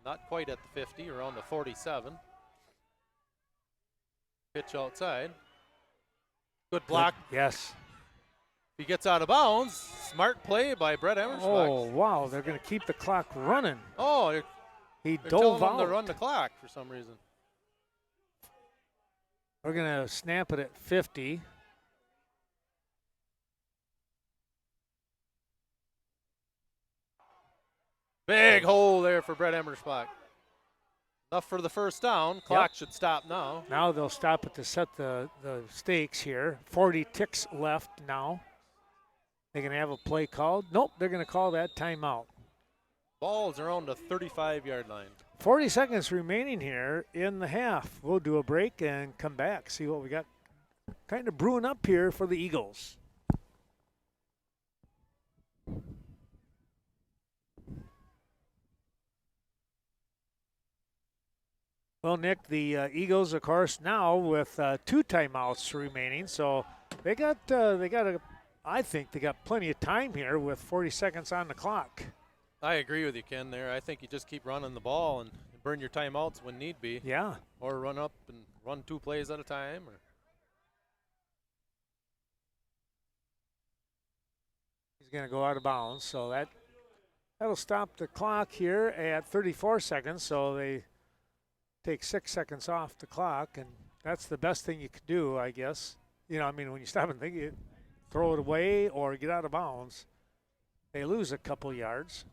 Not quite at the 50. Around the 47. Pitch outside. Good block. Yes. He gets out of bounds. Smart play by Brett Emerschbach. Oh, wow. They're going to keep the clock running. Oh, he they're dove telling him out. to run the clock for some reason. We're going to snap it at 50. Big hole there for Brett Emerschbach. Enough for the first down. Clock should stop now. Now they'll stop it to set the stakes here. 40 ticks left now. They're going to have a play called. Nope, they're going to call that timeout. Ball's around the 35-yard line. 40 seconds remaining here in the half. We'll do a break and come back, see what we got kind of brewing up here for the Eagles. Well, Nick, the Eagles, of course, now with 2 timeouts remaining, so they got I think they got plenty of time here with 40 seconds on the clock. I agree with you, Ken, there. I think you just keep running the ball and burn your timeouts when need be. Yeah. Or run up and run 2 plays at a time. He's going to go out of bounds, so that'll stop the clock here at 34 seconds, so they take 6 seconds off the clock, and that's the best thing you could do, I guess. You know, I mean, when you stop and think, you throw it away or get out of bounds. They lose a couple yards.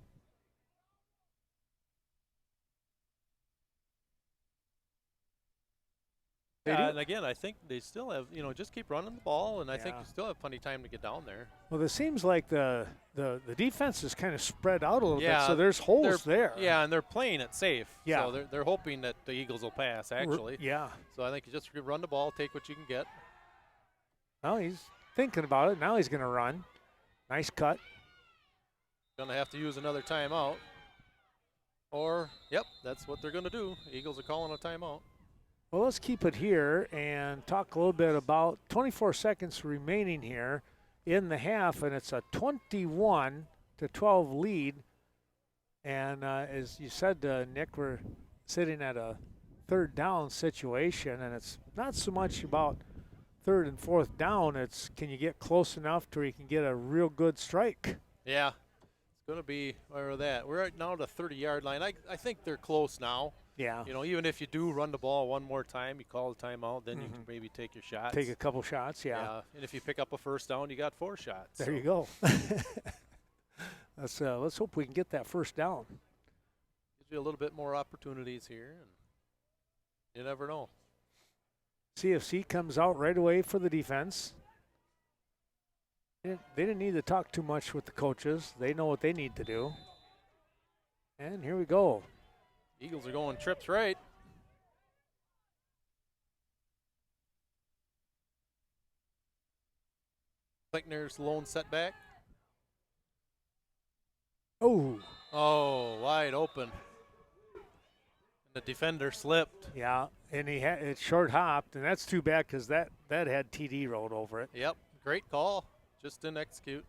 Yeah, and again, I think they still have, just keep running the ball, and I think you still have plenty of time to get down there. Well, it seems like the defense is kind of spread out a little bit, so there's holes there. Yeah, and they're playing it safe. Yeah. So they're hoping that the Eagles will pass, actually. Yeah. So I think you just run the ball, take what you can get. Well, he's thinking about it. Now he's going to run. Nice cut. Going to have to use another timeout. Or, that's what they're going to do. Eagles are calling a timeout. Well, let's keep it here and talk a little bit about 24 seconds remaining here in the half, and it's a 21-12 lead. And as you said, Nick, we're sitting at a third down situation, and it's not so much about third and fourth down. It's can you get close enough to where you can get a real good strike. Yeah, it's going to be where we're at. We're right now at the 30-yard line. I think they're close now. Yeah. Even if you do run the ball one more time, you call the timeout, then you can maybe take your shots. Take a couple shots, yeah. And if you pick up a first down, you got 4 shots. There you go. Let's hope we can get that first down. Gives you a little bit more opportunities here, and you never know. CFC comes out right away for the defense. They didn't need to talk too much with the coaches. They know what they need to do. And here we go. Eagles are going trips right. Klickner's lone setback. Oh, wide open. The defender slipped. yeah, and it short hopped, and that's too bad because that had TD rolled over it. Yep, great call. Just didn't execute.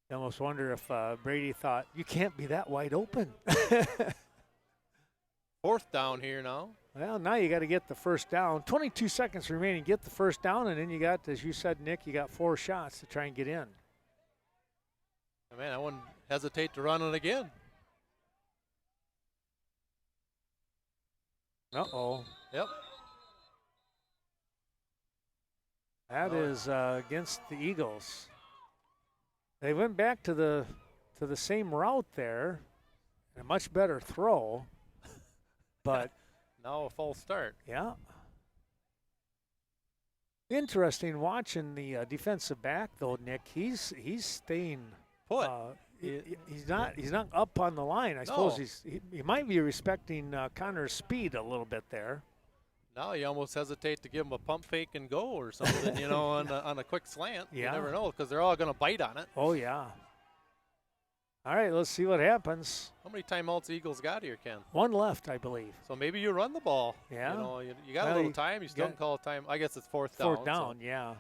You almost wonder if Brady thought, you can't be that wide open. 4th down here now. Well, now you got to get the first down. 22 seconds remaining, get the first down, and then you got, as you said, Nick, you got 4 shots to try and get in. Man, I wouldn't hesitate to run it again. Uh-oh. Yep. That is against the Eagles. They went back to the same route there, a much better throw, but now a false start. yeah. Interesting watching the defensive back though, Nick. He's staying Put. He's not up on the line. I suppose he might be respecting Connor's speed a little bit there. Now you almost hesitate to give him a pump fake and go or something, you know, on a quick slant. Yeah. You never know because they're all going to bite on it. Oh yeah. All right, let's see what happens. How many timeouts the Eagles got here, Ken? One left, I believe. So maybe you run the ball. Yeah. You know, you got a little time. You still can call a time. I guess it's fourth down. Fourth down, yeah.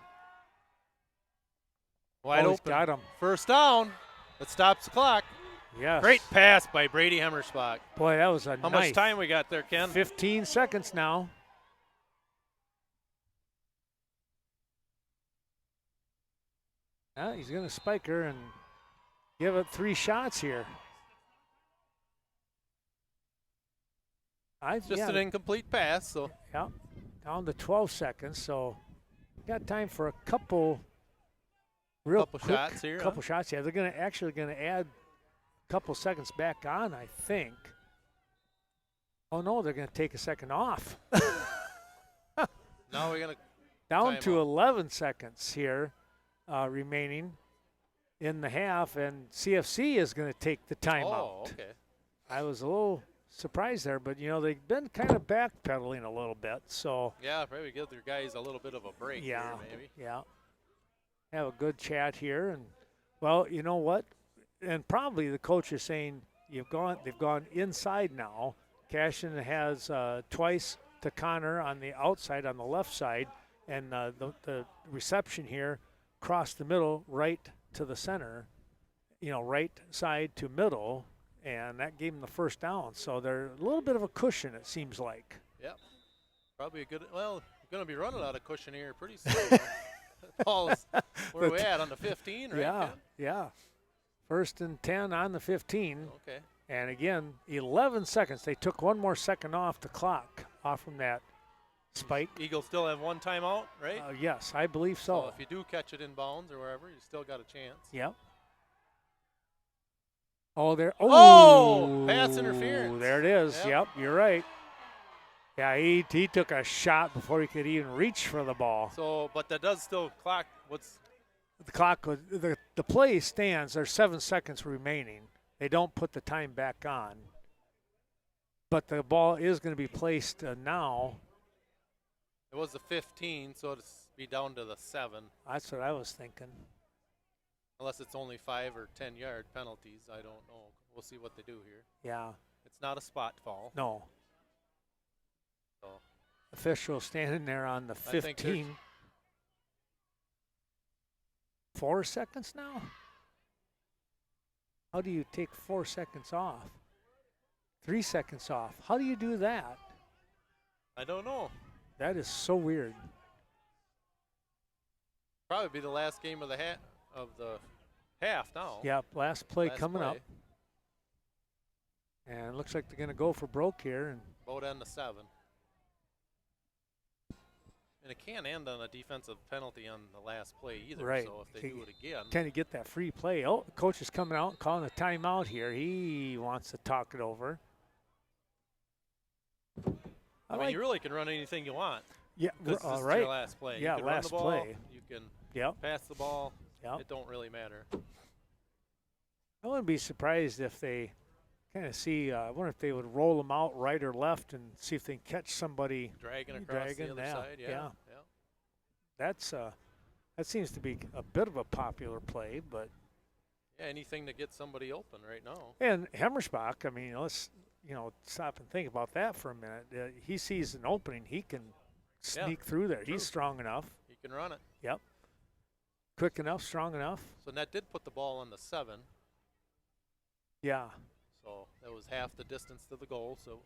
Wide open. Got him. First down. It stops the clock. Yes. Great pass by Brady Hemmersbach. Boy, that was a How much time we got there, Ken? 15 seconds now. He's going to spike her and give it 3 shots here. Just an incomplete pass. So yeah, down to 12 seconds. So got time for a couple shots here. Couple shots. Yeah, they're actually going to add a couple seconds back on, I think. Oh no, they're going to take a second off. Now we're going to down to 11 seconds here remaining in the half, and CFC is going to take the timeout. Oh, okay. I was a little surprised there, but you know they've been kind of backpedaling a little bit, so yeah, probably give their guys a little bit of a break. Yeah, here, maybe. Yeah. Have a good chat here, and well, you know what? And probably the coach is saying they've gone inside now. Cashton has twice to Connor on the outside on the left side, and the reception here crossed the middle right to the center, you know, right side to middle, and that gave them the first down. So they're a little bit of a cushion, it seems like. Yep. Probably a good. Well, we're going to be running out of cushion here pretty soon. Paul's, where are we at, on the 15, right? Yeah, yeah. First and 10 on the 15. Okay. And again, 11 seconds. They took one more second off the clock, off from that spike. Eagles still have one timeout, right? Yes, I believe so. So if you do catch it in bounds or wherever, you still got a chance. Yep. Oh, there. Oh, pass interference. There it is. Yep, you're right. Yeah, he took a shot before he could even reach for the ball. So, but that does still clock. What's the clock? The play stands. There's 7 seconds remaining. They don't put the time back on. But the ball is going to be placed now. It was the 15, so it'll be down to the 7. That's what I was thinking. Unless it's only 5 or 10-yard penalties, I don't know. We'll see what they do here. Yeah. It's not a spot foul. No. So official standing there on the 15. 4 seconds now? How do you take 4 seconds off? 3 seconds off. How do you do that? I don't know. That is so weird. Probably be the last game of the half now. Yep, last play coming up. And it looks like they're going to go for broke here. And both end to 7. And it can't end on a defensive penalty on the last play either. Right. So if they do it again. Kind of get that free play. Oh, the coach is coming out and calling a timeout here. He wants to talk it over. I mean, you really can run anything you want. Yeah, all right. Your last play. Yeah, you can last run the ball, play. You can pass the ball. Yep. It don't really matter. I wouldn't be surprised if they kind of see. I wonder if they would roll them out right or left and see if they can catch somebody dragging across the other side. Yeah. That's that seems to be a bit of a popular play, but yeah, anything to get somebody open right now. And Hemmersbach, I mean, let's stop and think about that for a minute. He sees an opening, he can sneak through there. True. He's strong enough. He can run it. Yep. Quick enough, strong enough. So that did put the ball on the 7. Yeah. So that was half the distance to the goal. So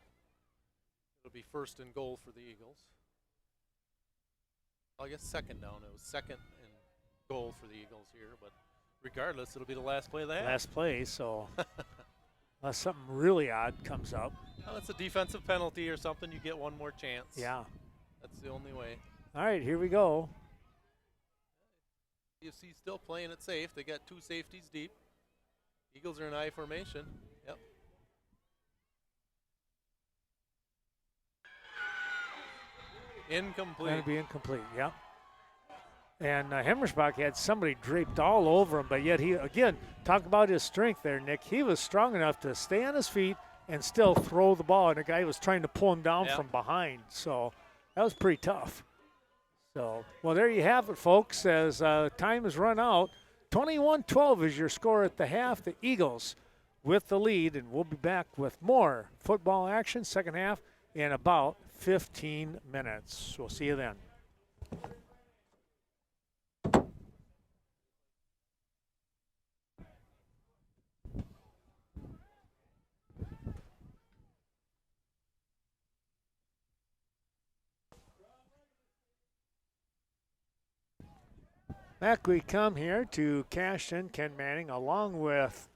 it'll be first and goal for the Eagles. I guess second down. It was second and goal for the Eagles here. But regardless, it'll be the last play of the half. Last play, so unless something really odd comes up. Well, it's a defensive penalty or something. You get one more chance. Yeah. That's the only way. All right, here we go. CFC still playing it safe. They got 2 safeties deep. Eagles are in I formation. Yep. Incomplete. Going to be incomplete, yep. And Hemmersbach had somebody draped all over him, but yet he, again, talk about his strength there, Nick. He was strong enough to stay on his feet and still throw the ball, and the guy was trying to pull him down from behind. So that was pretty tough. So, well, there you have it, folks, as time has run out. 21-12 is your score at the half. The Eagles with the lead, and we'll be back with more football action, second half, in about 15 minutes. We'll see you then. Back we come here to Cashton, Ken Manning, along with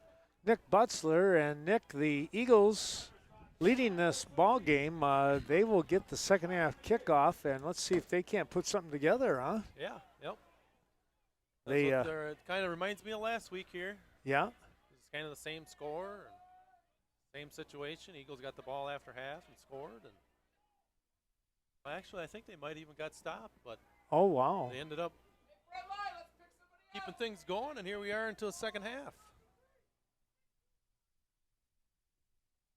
Nick Butzler. And Nick, the Eagles leading this ball game. They will get the second half kickoff, and let's see if they can't put something together, huh? Yeah, yep. They it kind of reminds me of last week here. Yeah. It's kind of the same score, and same situation. Eagles got the ball after half and scored. And actually, I think they might even got stopped, but oh wow, they ended up keeping things going, and here we are until the second half.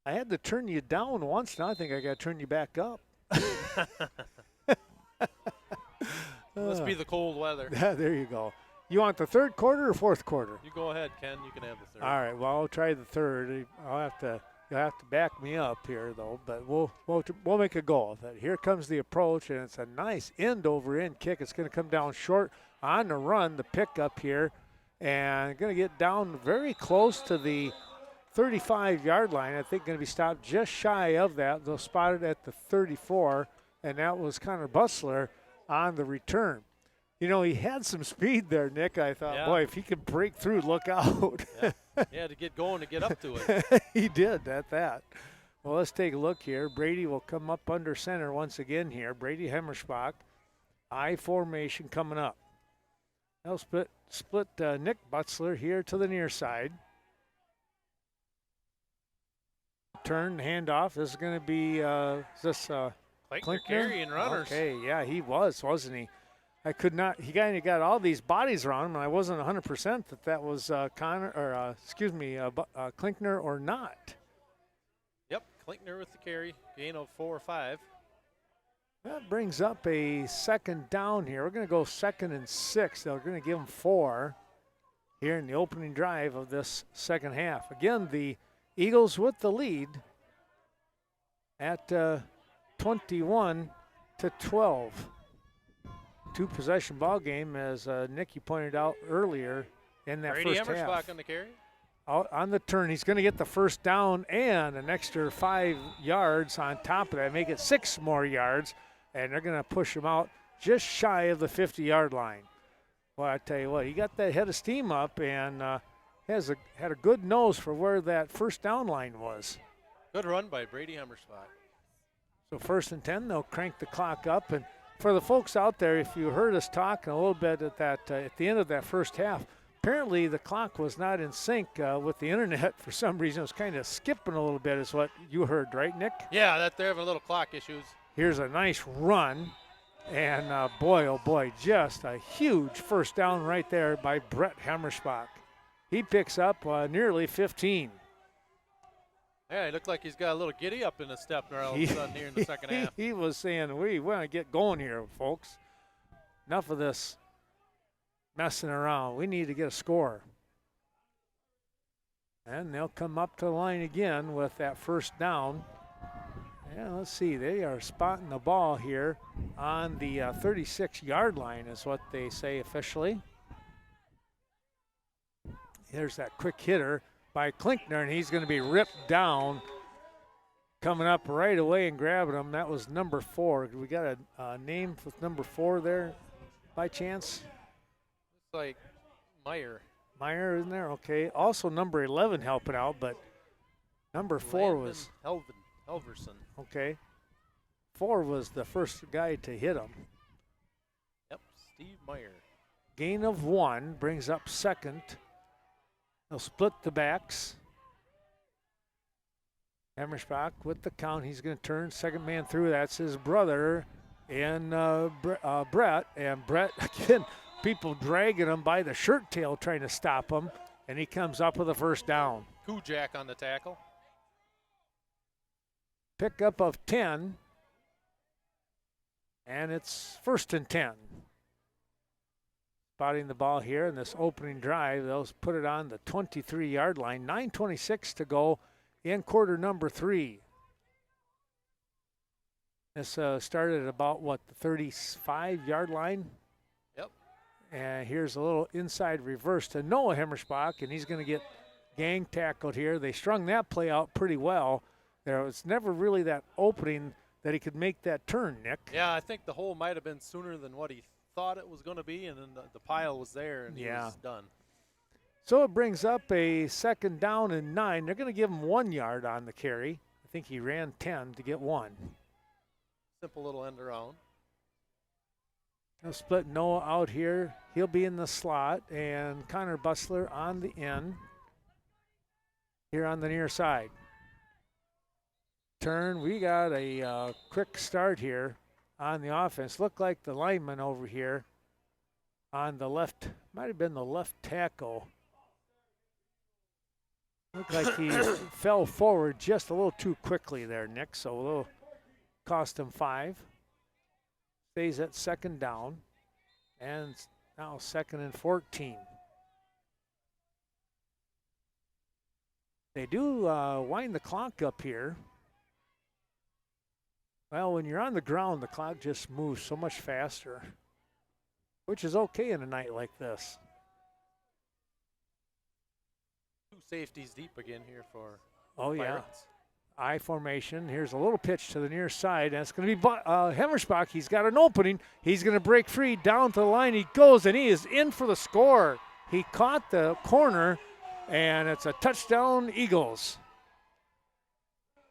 I had to turn you down once. Now I think I got to turn you back up. Must be the cold weather. Yeah, there you go. You want the third quarter or fourth quarter? You go ahead, Ken. You can have the third. All right. Well, I'll try the third. You'll have to back me up here, though. But we'll make a go of it. Here comes the approach, and it's a nice end-over-end kick. It's going to come down short on the run, the pickup here, and going to get down very close to the 35-yard line. I think going to be stopped just shy of that. They'll spot it at the 34, and that was Connor Butzler on the return. You know, he had some speed there, Nick. I thought, boy, if he could break through, look out. Yeah, to get going, to get up to it. He did at that. Well, let's take a look here. Brady will come up under center once again here. Brady Hemmersbach, I formation coming up. They'll split Nick Butzler here to the near side. Turn, handoff. This is going to be, Klinkner carrying runners. Okay, yeah, he was, wasn't he? I could not. He kind of got all these bodies around him, and I wasn't 100% that was Klinkner or not. Yep, Klinkner with the carry, gain of 4 or 5. That brings up a second down here. We're going to go 2nd and 6. They're going to give him 4 here in the opening drive of this second half. Again, the Eagles with the lead at 21-12. 2-possession ball game, as Nick, you pointed out earlier in that Brady first half. Hemmersbach on the carry. Out on the turn, he's going to get the first down and an extra 5 yards on top of that, make it 6 more yards, and they're going to push him out just shy of the 50-yard line. Well, I tell you what, he got that head of steam up and had a good nose for where that first down line was. Good run by Brady Hemmersbach. So 1st and 10, they'll crank the clock up. And for the folks out there, if you heard us talking a little bit at the end of that first half, apparently the clock was not in sync with the internet for some reason. It was kind of skipping a little bit is what you heard, right, Nick? Yeah, they're having a little clock issues. Here's a nice run. And boy, oh boy, just a huge first down right there by Brett Hemmersbach. He picks up nearly 15. Yeah, he looked like he's got a little giddy up in his step there all of a sudden here in the second half. He was saying, we want to get going here, folks. Enough of this messing around. We need to get a score. And they'll come up to the line again with that first down. Yeah, let's see. They are spotting the ball here on the 36-yard line is what they say officially. Here's that quick hitter by Klinkner, and he's going to be ripped down. Coming up right away and grabbing him. That was number 4. We got a name with number 4 there by chance? Looks like Meyer. Meyer isn't there? Okay. Also number 11 helping out, but number 4 was Helverson. Okay. 4 was the first guy to hit him. Yep, Steve Meyer. Gain of 1 brings up second. They'll split the backs. Hemmersbach with the count. He's going to turn second man through. That's his brother and Brett. And Brett, again, people dragging him by the shirt tail trying to stop him, and he comes up with a first down. Kujak on the tackle. Pickup of 10, and it's 1st and 10. Spotting the ball here in this opening drive. They'll put it on the 23-yard line. 9:26 to go in quarter number 3. This started at about, the 35-yard line? Yep. And here's a little inside reverse to Noah Hemmersbach, and he's going to get gang tackled here. They strung that play out pretty well. There was never really that opening that he could make that turn, Nick. Yeah, I think the hole might have been sooner than what he thought it was going to be, and then the pile was there, and he was done. So it brings up a 2nd down and 9. They're going to give him 1 yard on the carry. I think he ran 10 to get 1. Simple little end around. They'll split Noah out here. He'll be in the slot, and Connor Bussler on the end here on the near side. Turn. We got a quick start here on the offense. Looked like the lineman over here on the left, might have been the left tackle. Looked like he fell forward just a little too quickly there, Nick, so it'll cost him 5. Stays at 2nd down, and now 2nd and 14. They do wind the clock up here. Well, when you're on the ground, the clock just moves so much faster, which is okay in a night like this. 2 safeties deep again here for Oh, Pirates. Yeah. I formation. Here's a little pitch to the near side, and it's going to be Hemmersbach. He's got an opening. He's going to break free. Down to the line he goes, and he is in for the score. He caught the corner, and it's a touchdown, Eagles.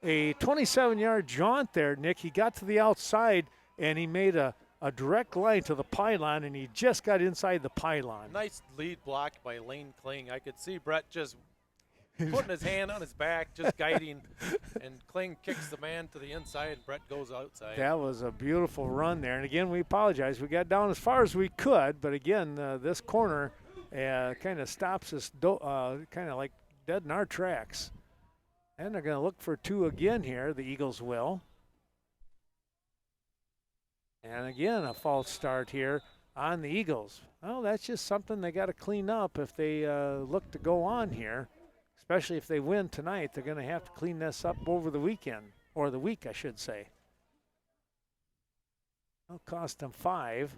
A 27-yard jaunt there, Nick. He got to the outside, and he made a direct line to the pylon, and he just got inside the pylon. Nice lead block by Lane Kling. I could see Brett just putting his hand on his back, just guiding, and Kling kicks the man to the inside, and Brett goes outside. That was a beautiful run there. And, again, we apologize. We got down as far as we could, but, again, this corner kind of stops us kind of like dead in our tracks. And they're going to look for 2 again here, the Eagles will. And again, a false start here on the Eagles. Well, that's just something they got to clean up if they look to go on here, especially if they win tonight. They're going to have to clean this up over the weekend, or the week, I should say. It'll cost them 5.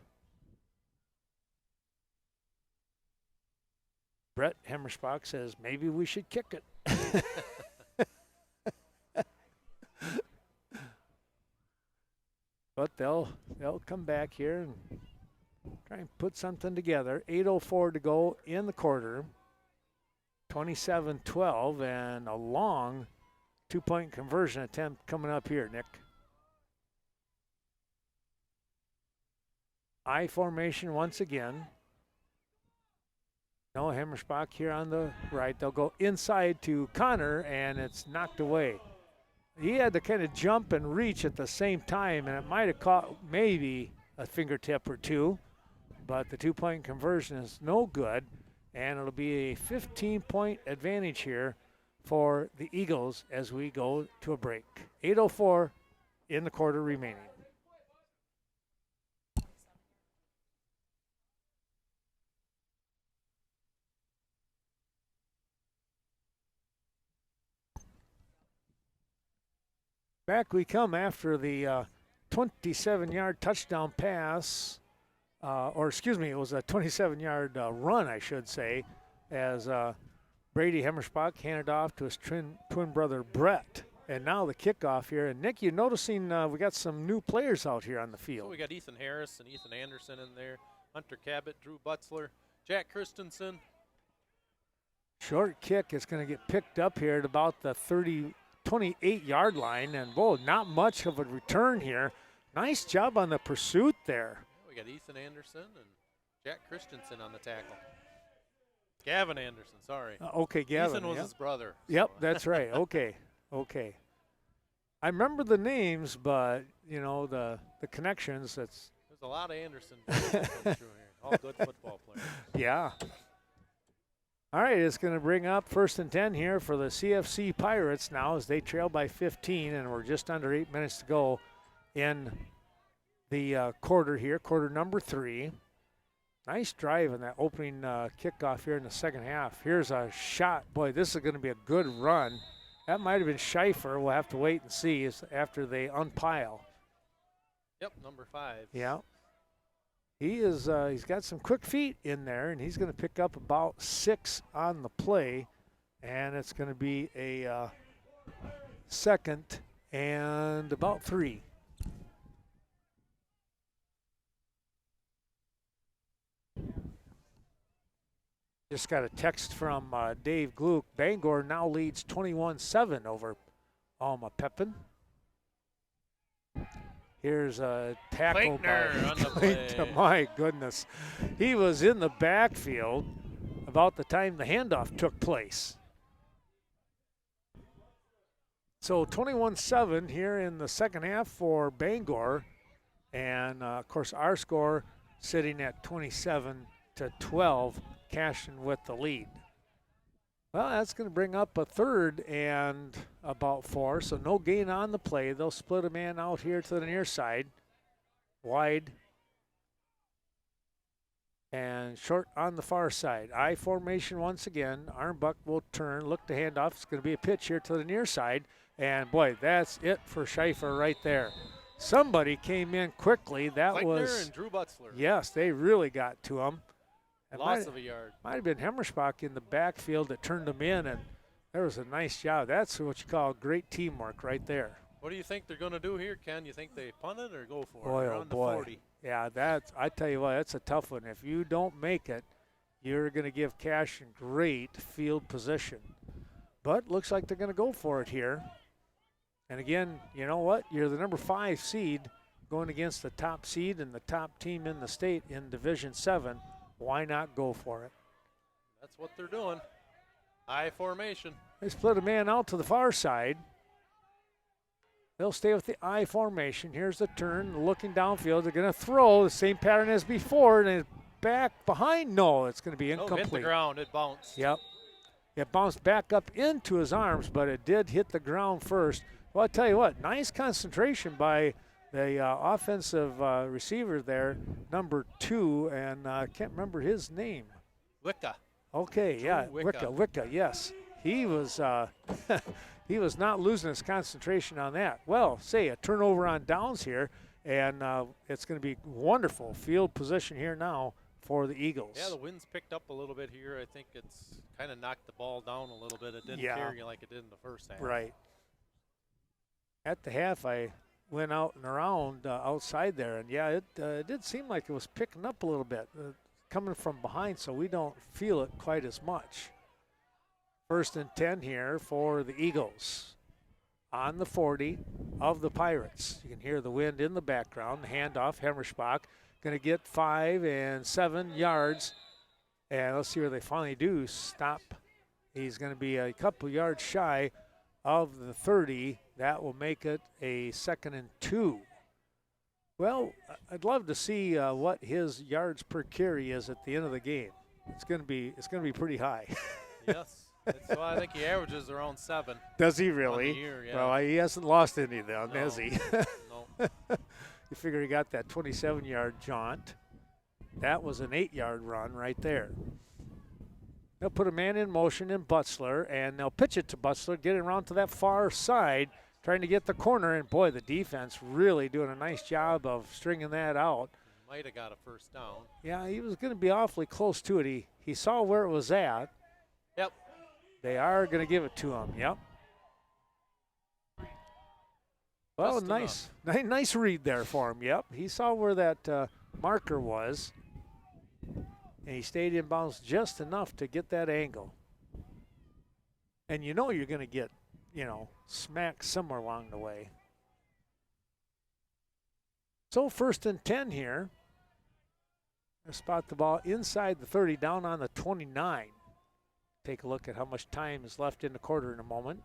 Brett Hemmersbach says maybe we should kick it. But they'll come back here and try and put something together. 8:04 to go in the quarter. 27-12, and a long 2-point conversion attempt coming up here, Nick. I formation once again. Noah Hemmersbach here on the right. They'll go inside to Connor, and it's knocked away. He had to kind of jump and reach at the same time, and it might have caught maybe a fingertip or 2, but the 2-point conversion is no good, and it'll be a 15-point advantage here for the Eagles as we go to a break. 8:04 in the quarter remaining. Back we come after the 27-yard touchdown pass, it was a 27-yard run, I should say, as Brady Hemmersbach handed off to his twin brother Brett. And now the kickoff here. And Nick, you're noticing we got some new players out here on the field. So we got Ethan Harris and Ethan Anderson in there, Hunter Cabot, Drew Butzler, Jack Christensen. Short kick is going to get picked up here at about the 28-yard line, and whoa, not much of a return here. Nice job on the pursuit there. Yeah, we got Ethan Anderson and Jack Christensen on the tackle. Gavin Anderson, sorry. Okay, Gavin. Ethan was his brother. Yep, that's right. Okay. I remember the names, but, the connections, There's a lot of Anderson come through here. All good football players. Yeah. All right, it's going to bring up 1st and 10 here for the CFC Pirates now as they trail by 15, and we're just under 8 minutes to go in the quarter here, quarter number 3. Nice drive in that opening kickoff here in the second half. Here's a shot. Boy, this is going to be a good run. That might have been Schaefer. We'll have to wait and see after they unpile. Yep, number 5. Yeah. He's got some quick feet in there, and he's going to pick up about 6 on the play, and it's going to be a 2nd and about 3. Just got a text from Dave Gluck. Bangor now leads 21-7 over Alma Pepin. Here's a tackle Kleitner on the play. My goodness. He was in the backfield about the time the handoff took place. So 21-7 here in the second half for Bangor. And, of course, our score sitting at 27-12, Cashton with the lead. Well, that's going to bring up a 3rd and about 4, so no gain on the play. They'll split a man out here to the near side, wide, and short on the far side. I formation once again. Armbuck will turn, look to hand off. It's going to be a pitch here to the near side, and boy, that's it for Schaefer right there. Somebody came in quickly. That Kleitner was and Drew Butzler. Yes, they really got to him. Loss of a yard. Might have been Hemmerspach in the backfield that turned him in, and there was a nice job. That's what you call great teamwork right there. What do you think they're going to do here, Ken? You think they punt it or go for Boy, it? They're oh on the boy. 40. Yeah, I tell you what, that's a tough one. If you don't make it, you're going to give Cashton great field position. But looks like they're going to go for it here. And again, you know what? You're the number 5 seed going against the top seed and the top team in the state in Division 7. Why not go for it? That's what they're doing. I formation. They split a man out to the far side. They'll stay with the I formation. Here's the turn, looking downfield. They're going to throw the same pattern as before, and it's back behind. No, it's going to be incomplete. Hit the ground. It bounced. Yep. It bounced back up into his arms, but it did hit the ground first. Well, I'll tell you what, nice concentration by the offensive receiver there, number 2, and I can't remember his name. Wicca. Okay, Drew yeah, Wicca. Wicca, yes. He was he was not losing his concentration on that. Well, say a turnover on downs here, and it's going to be wonderful field position here now for the Eagles. Yeah, the wind's picked up a little bit here. I think it's kind of knocked the ball down a little bit. It didn't carry you like it did in the first half. Right. At the half, I went out and around outside there, and yeah, it did seem like it was picking up a little bit, coming from behind, so we don't feel it quite as much. 1st and 10 here for the Eagles on the 40 of the Pirates. You can hear the wind in the background. Handoff, Hemmerspach going to get 5 and 7 yards, and let's see where they finally do stop. He's going to be a couple yards shy of the 30. That will make it a 2nd and 2. Well, I'd love to see what his yards per carry is at the end of the game. It's going to be pretty high. Yes. So I think he averages around 7. Does he really? On the year, yeah. Well, he hasn't lost any then, No. has he? No. You figure he got that 27-yard jaunt. That was an 8-yard run right there. They'll put a man in motion in Butzler, and they'll pitch it to Butzler, get it around to that far side, trying to get the corner. And, boy, the defense really doing a nice job of stringing that out. Might have got a first down. Yeah, he was going to be awfully close to it. He saw where it was at. Yep. They are going to give it to him. Yep. Well, Just nice read there for him. Yep, he saw where that marker was, and he stayed in bounds just enough to get that angle. And you know you're going to get, smacked somewhere along the way. So 1st and 10 here. They'll spot the ball inside the 30, down on the 29. Take a look at how much time is left in the quarter in a moment.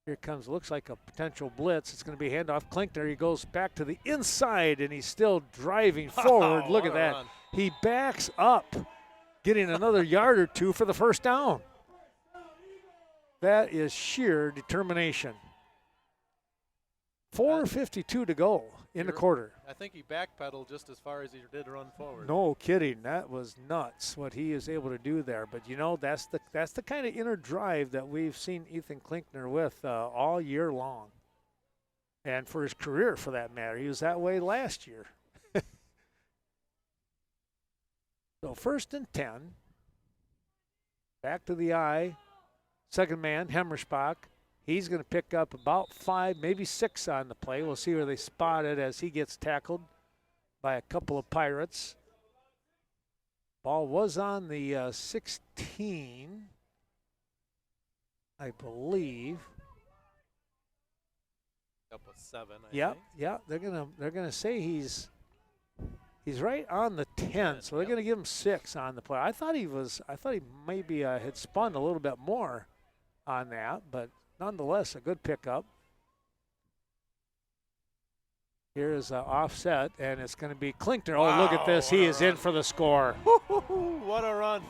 Here comes, looks like a potential blitz. It's going to be handoff. Klinkner, he goes back to the inside, and he's still driving forward. Look at that. Run. He backs up, getting another yard or two for the first down. That is sheer determination. 4:52 to go in the quarter. I think he backpedaled just as far as he did run forward. No kidding. That was nuts what he is able to do there. But, you know, that's the kind of inner drive that we've seen Ethan Klinkner with all year long. And for his career, for that matter. He was that way last year. So 1st and 10. Back to the eye. Second man, Hemmerspach. He's going to pick up about 5, maybe 6 on the play. We'll see where they spot it as he gets tackled by a couple of Pirates. Ball was on the 16, I believe. Up with 7. Yeah. They're gonna say he's right on the 10, so they're gonna give him 6 on the play. I thought he maybe had spun a little bit more on that, but nonetheless, a good pickup. Here is an offset, and it's going to be Klinkner. Wow, oh, look at this. He is in for the score. What a run.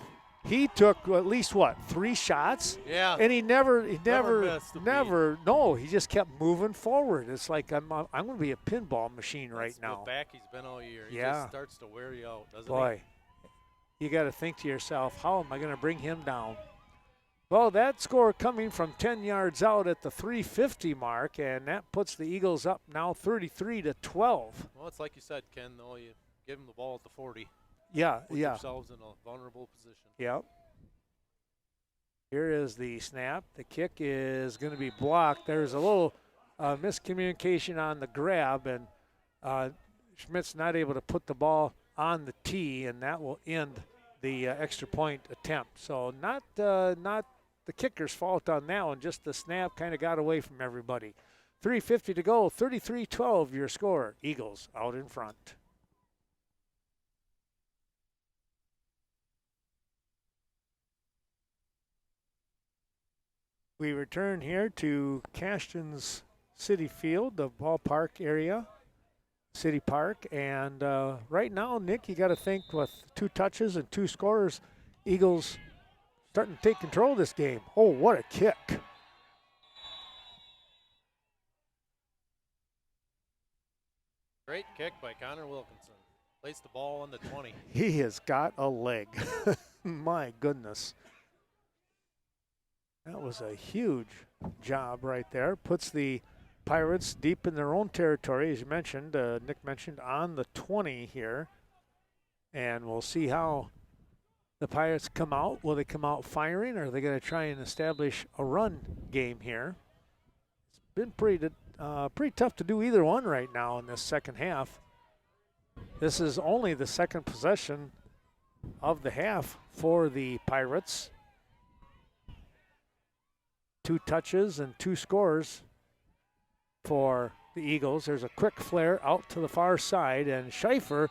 He took at least, 3 shots? Yeah. And he never missed a beat. no, he just kept moving forward. It's like I'm going to be a pinball machine right That's now. what back he's been all year. He Yeah. just starts to wear you out, doesn't Boy, you got to think to yourself, how am I going to bring him down? Well, that score coming from 10 yards out at the 350 mark, and that puts the Eagles up now 33-12. Well, it's like you said, Ken, though, you give them the ball at the 40. Yeah, Put yeah. yourselves in a vulnerable position. Yep. Here is the snap. The kick is going to be blocked. There's a little miscommunication on the grab, and Schmidt's not able to put the ball on the tee, and that will end the extra point attempt. So not the kicker's fault on that one, just the snap kind of got away from everybody. 3:50 to go, 33-12 your score. Eagles out in front. We return here to Cashton's City Field, the ballpark area, City Park. And right now, Nick, you got to think with 2 touches and 2 scorers, Eagles starting to take control of this game. Oh, what a kick. Great kick by Connor Wilkinson. Placed the ball on the 20. He has got a leg. My goodness. That was a huge job right there. Puts the Pirates deep in their own territory, as you mentioned, Nick mentioned, on the 20 here. And we'll see how the Pirates come out. Will they come out firing, or are they going to try and establish a run game here? It's been pretty tough to do either one right now in this second half. This is only the second possession of the half for the Pirates. 2 touches and 2 scores for the Eagles. There's a quick flare out to the far side, and Schaefer,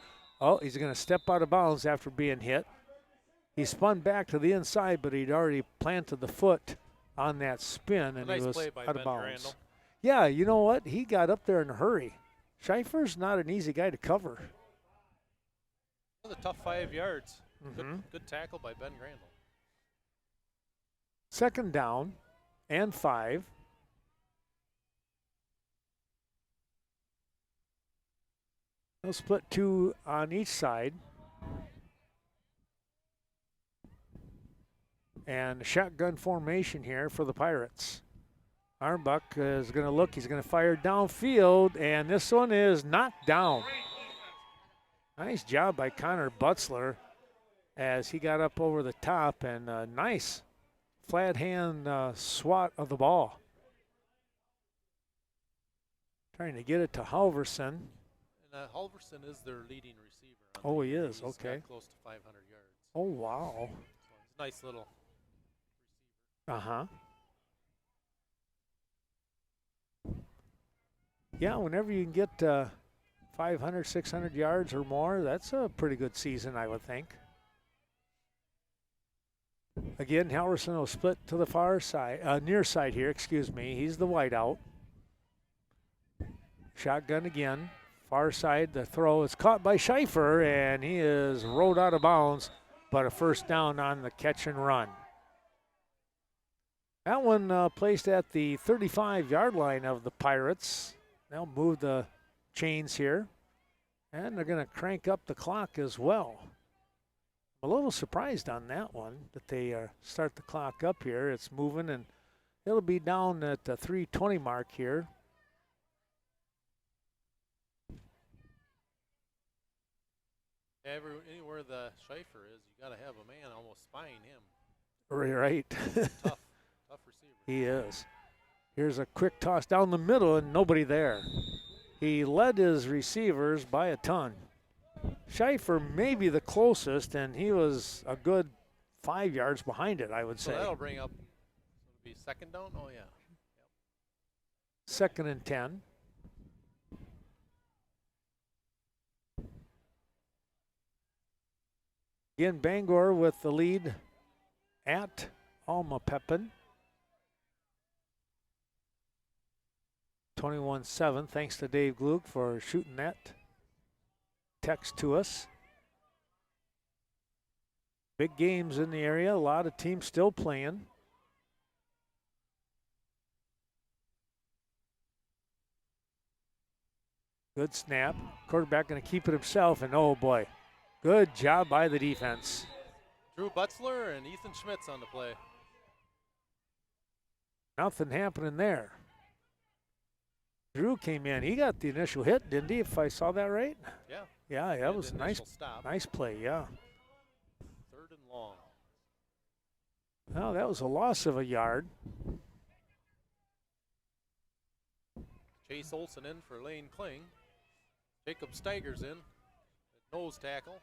he's going to step out of bounds after being hit. He spun back to the inside, but he'd already planted the foot on that spin, and nice he was play by out of Ben bounds. Randall. Yeah, you know what? He got up there in a hurry. Schaefer's not an easy guy to cover. Another tough 5 yards. Mm-hmm. Good tackle by Ben Randall. Second down and 5. They'll split 2 on each side. And shotgun formation here for the Pirates. Armbuck is going to look. He's going to fire downfield, and this one is knocked down. Nice job by Connor Butzler as he got up over the top, and a nice flat hand swat of the ball. Trying to get it to Halverson. And Halverson is their leading receiver. Oh, he is. He's Okay. got close to 500 yards. Oh, wow. So it's a nice little. Uh-huh. Yeah, whenever you can get 500, 600 yards or more, that's a pretty good season, I would think. Again, Halverson will split to the far side, near side here, excuse me. He's the wideout. Shotgun again. Far side, the throw is caught by Schaefer, and he is rolled out of bounds, but a first down on the catch and run. That one placed at the 35-yard line of the Pirates. They'll move the chains here, and they're going to crank up the clock as well. I'm a little surprised on that one that they start the clock up here. It's moving, and it'll be down at the 3:20 mark here. Anywhere the Schaefer is, you got to have a man almost spying him. Right. Tough receiver. He is. Here's a quick toss down the middle, and nobody there. He led his receivers by a ton. Schaefer may be the closest, and he was a good 5 yards behind it, I would say. So that'll bring up, it'll be second down? Oh, yeah. Yep. 2nd and 10. Again, Bangor with the lead at Alma Pepin. 21-7, thanks to Dave Gluck for shooting that text to us. Big games in the area, a lot of teams still playing. Good snap, quarterback going to keep it himself, and oh boy, good job by the defense. Drew Butzler and Ethan Schmitz on the play. Nothing happening there. Drew came in. He got the initial hit, didn't he, if I saw that right? Yeah. Yeah, that was a nice stop. Nice play, yeah. 3rd and long. Well, that was a loss of a yard. Chase Olson in for Lane Kling. Jacob Steiger's in at nose tackle.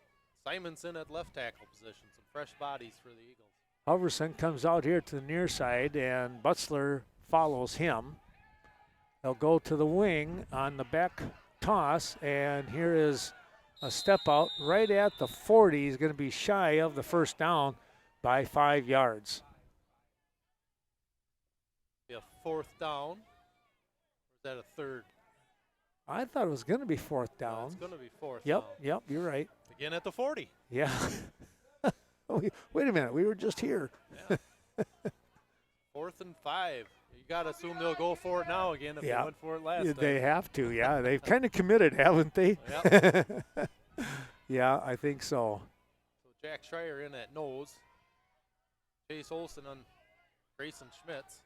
Simonson at left tackle position. Some fresh bodies for the Eagles. Halverson comes out here to the near side, and Butzler follows him. They'll go to the wing on the back toss, and here is a step out right at the 40. He's going to be shy of the first down by 5 yards. Be a 4th down. Or is that a 3rd? I thought it was going to be 4th down. It's going to be 4th Yep, down. yep, you're right. Again at the 40. Yeah. Wait a minute, we were just here. Yeah. 4th and 5. You got to assume they'll go for it now again if they went for it last time. They have to, yeah. They've kind of committed, haven't they? Yep. Yeah, I think so. So Jack Schreier in at nose. Chase Olson on Grayson Schmitz.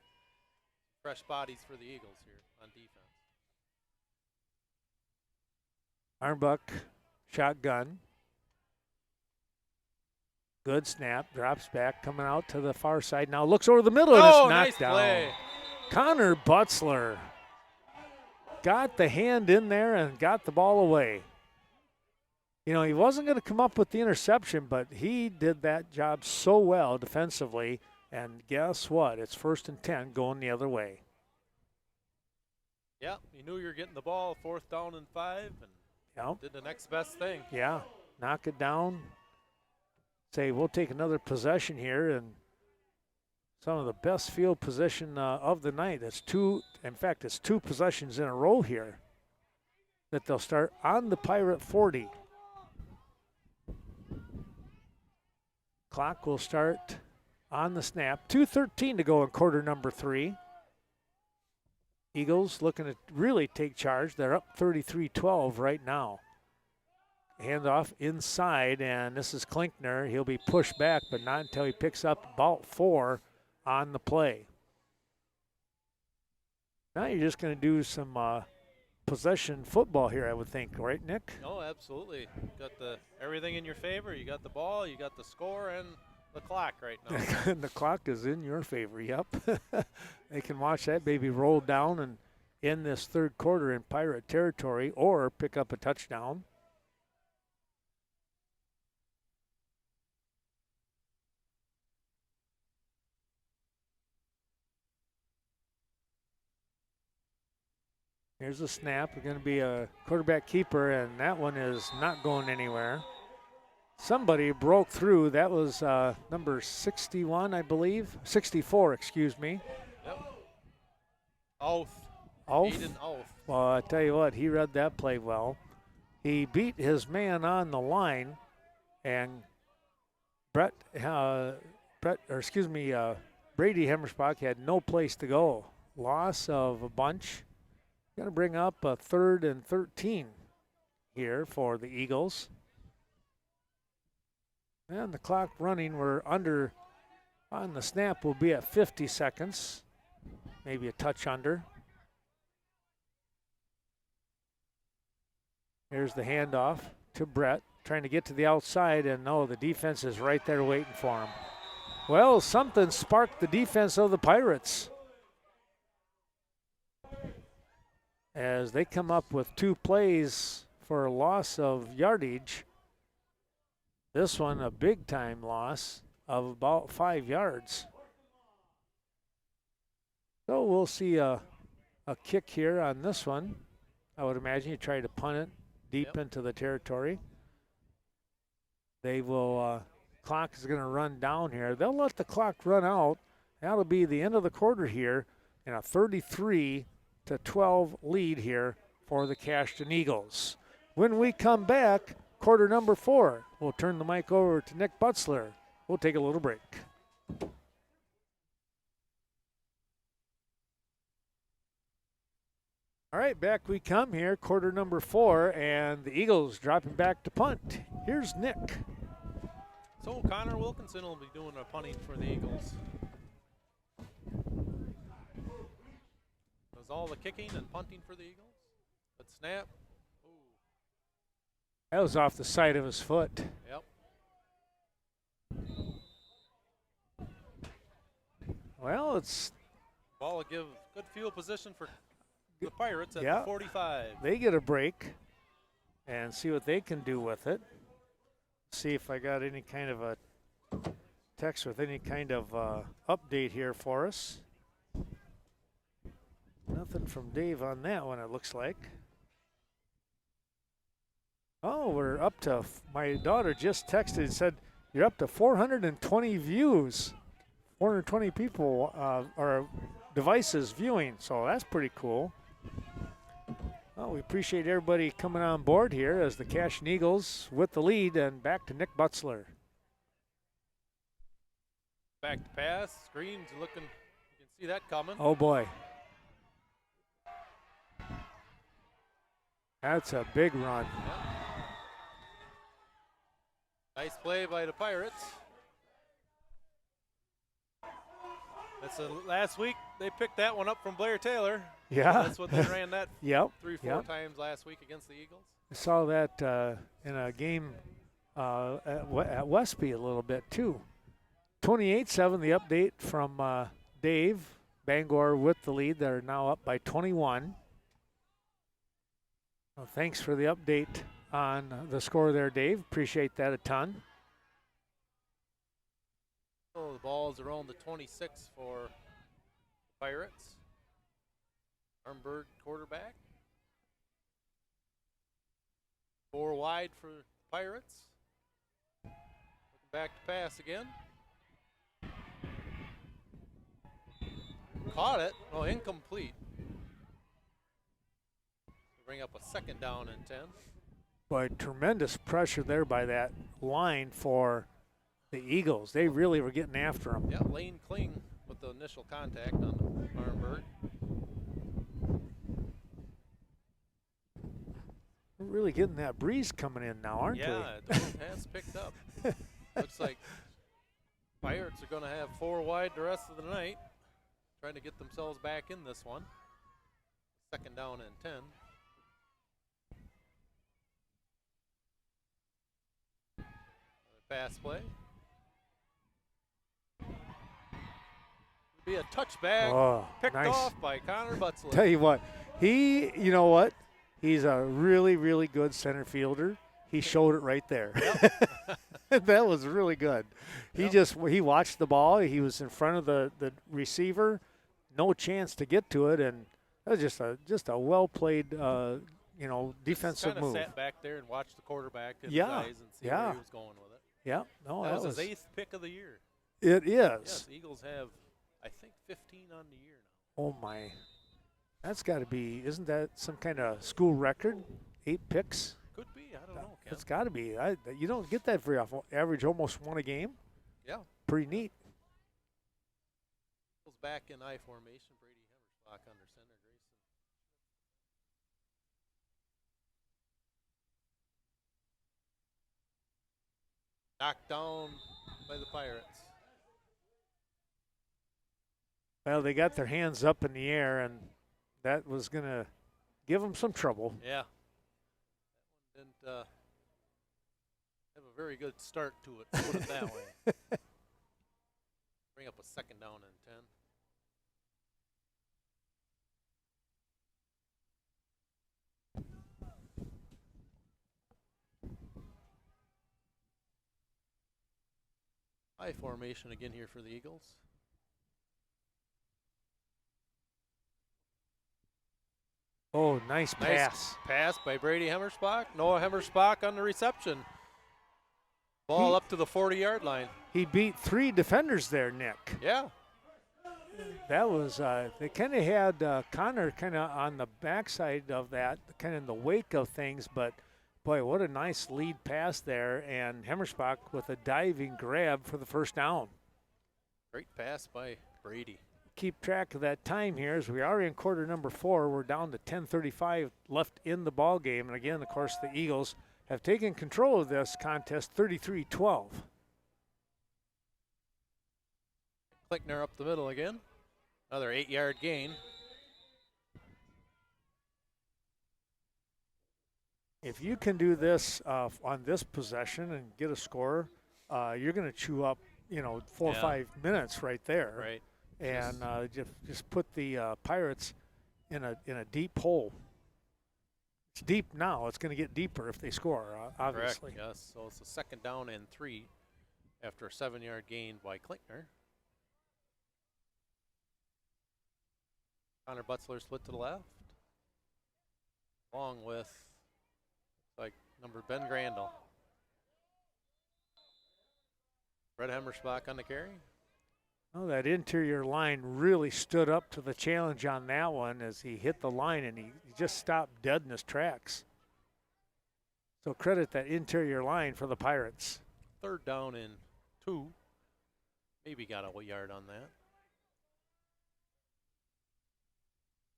Fresh bodies for the Eagles here on defense. Arnbuck, shotgun. Good snap, drops back, coming out to the far side. Now looks over the middle, and it's knocked nice down. Play. Connor Butzler got the hand in there and got the ball away. You know, he wasn't going to come up with the interception, but he did that job so well defensively. And guess what? It's 1st and 10 going the other way. Yeah, you knew you were getting the ball, 4th down and 5, and did the next best thing. Yeah, knock it down. Say, we'll take another possession here, and some of the best field position of the night. It's 2 possessions in a row here that they'll start on the Pirate 40. Clock will start on the snap. 2:13 to go in quarter number 3. Eagles looking to really take charge. They're up 33-12 right now. Handoff inside, and this is Klinkner. He'll be pushed back, but not until he picks up about 4 on the play. Now you're just going to do some possession football here, I would think, right, Nick? Oh, absolutely. You got everything in your favor. You got the ball, you got the score, and the clock right now. The clock is in your favor, yep. They can watch that baby roll down and end this 3rd quarter in Pirate territory or pick up a touchdown. Here's a snap. We're going to be a quarterback keeper, and that one is not going anywhere. Somebody broke through. That was number 61, I believe. 64, excuse me. Yep. Oath. Oath? Aiden Oath. Well, I tell you what, he read that play well. He beat his man on the line, and Brady Hemmersbach had no place to go. Loss of a bunch. Going to bring up a 3rd and 13 here for the Eagles. And the clock running, we're under on the snap, will be at 50 seconds, maybe a touch under. Here's the handoff to Brett, trying to get to the outside, and no, the defense is right there waiting for him. Well, something sparked the defense of the Pirates as they come up with 2 plays for a loss of yardage. This one, a big-time loss of about 5 yards. So we'll see a kick here on this one. I would imagine you try to punt it deep into the territory. They will, clock is going to run down here. They'll let the clock run out. That'll be the end of the quarter here, and a 33-12 lead here for the Cashton Eagles. When we come back, quarter number 4, we'll turn the mic over to Nick Butzler. We'll take a little break. All right, back we come here, quarter number 4, and the Eagles dropping back to punt. Here's Nick. So Connor Wilkinson will be doing a punting for the Eagles. Does all the kicking and punting for the Eagles. Good snap. Ooh. That was off the side of his foot. Yep. Well, it's... Ball will give good field position for the Pirates at Yeah. the 45. They get a break and see what they can do with it. See if I got any kind of a text with any kind of update here for us. Nothing from Dave on that one, it looks like. Oh, we're up to, my daughter just texted and said, you're up to 420 views. 420 people or devices viewing, so that's pretty cool. Well, we appreciate everybody coming on board here as the Cashton Eagles with the lead, and back to Nick Butzler. Back to pass. Screens looking, you can see that coming. Oh boy. That's a big run. Yep. Nice play by the Pirates. That's last week they picked that one up from Blair Taylor. Yeah. That's what they ran that Yep. 3-4 times last week against the Eagles. I saw that in a game at Westby a little bit too. 28-7, the update from Dave. Bangor with the lead. They're now up by 21. Well, thanks for the update on the score there, Dave. Appreciate that a ton. So the ball is around the 26 for the Pirates. Armberg quarterback. 4 wide for the Pirates. Looking back to pass again. Caught it. Oh, incomplete. Bring up a 2nd down and 10. Boy, tremendous pressure there by that line for the Eagles. They really were getting after them. Yeah, Lane Kling with the initial contact on Armberg. We're really getting that breeze coming in now, aren't we? Yeah, it has picked up. Looks like Pirates are going to have 4 wide the rest of the night, trying to get themselves back in this one. 2nd down and 10. Pass play. Be a touchback picked nice. off by Connor Butzler. Tell you what, you know what? He's a really, really good center fielder. He showed it right there. Yep. That was really good. Yep. He watched the ball. He was in front of the receiver, no chance to get to it, and that was just a well played, defensive move. Kind of sat back there and watched the quarterback his Yeah. eyes and see where he was going with it. Yeah, no, that was his 8th pick of the year. It is. Yes, the Eagles have, I think, 15 on the year now. Oh my, that's got to be. Isn't that some kind of school record? 8 picks. Could be. I don't know, Ken. It's got to be. You don't get that very often. Average almost 1 a game. Yeah. Pretty neat. Goes back in I formation. Brady Hemmersbach under center. Grayson. Knocked down by the Pirates. Well, they got their hands up in the air, and that was going to give them some trouble. Yeah. That one didn't have a very good start to it, put it that way. Bring up a second down and 10. I formation again here for the Eagles. Oh, nice pass. Pass by Brady Hemmersbach. Noah Hemmersbach on the reception. Ball up to the 40-yard line. He beat 3 defenders there, Nick. Yeah. That was, they kind of had Connor kind of on the backside of that, kind of in the wake of things, but boy, what a nice lead pass there, and Hemmersbach with a diving grab for the first down. Great pass by Brady. Keep track of that time here as we are in quarter number 4. We're down to 10:35 left in the ball game, and again, of course, the Eagles have taken control of this contest 33-12. Klickner up the middle again. Another 8-yard gain. If you can do this on this possession and get a score, you're going to chew up, 4 or 5 minutes right there. Right. And just put the Pirates in a deep hole. It's deep now. It's going to get deeper if they score, obviously. Correct, yes. So it's a second down and 3 after a 7-yard gain by Klickner. Connor Butzler split to the left, along with number Ben Grandel. Brett Hemmersbach on the carry. Oh, that interior line really stood up to the challenge on that one as he hit the line and he just stopped dead in his tracks. So credit that interior line for the Pirates. Third down and 2. Maybe got a yard on that.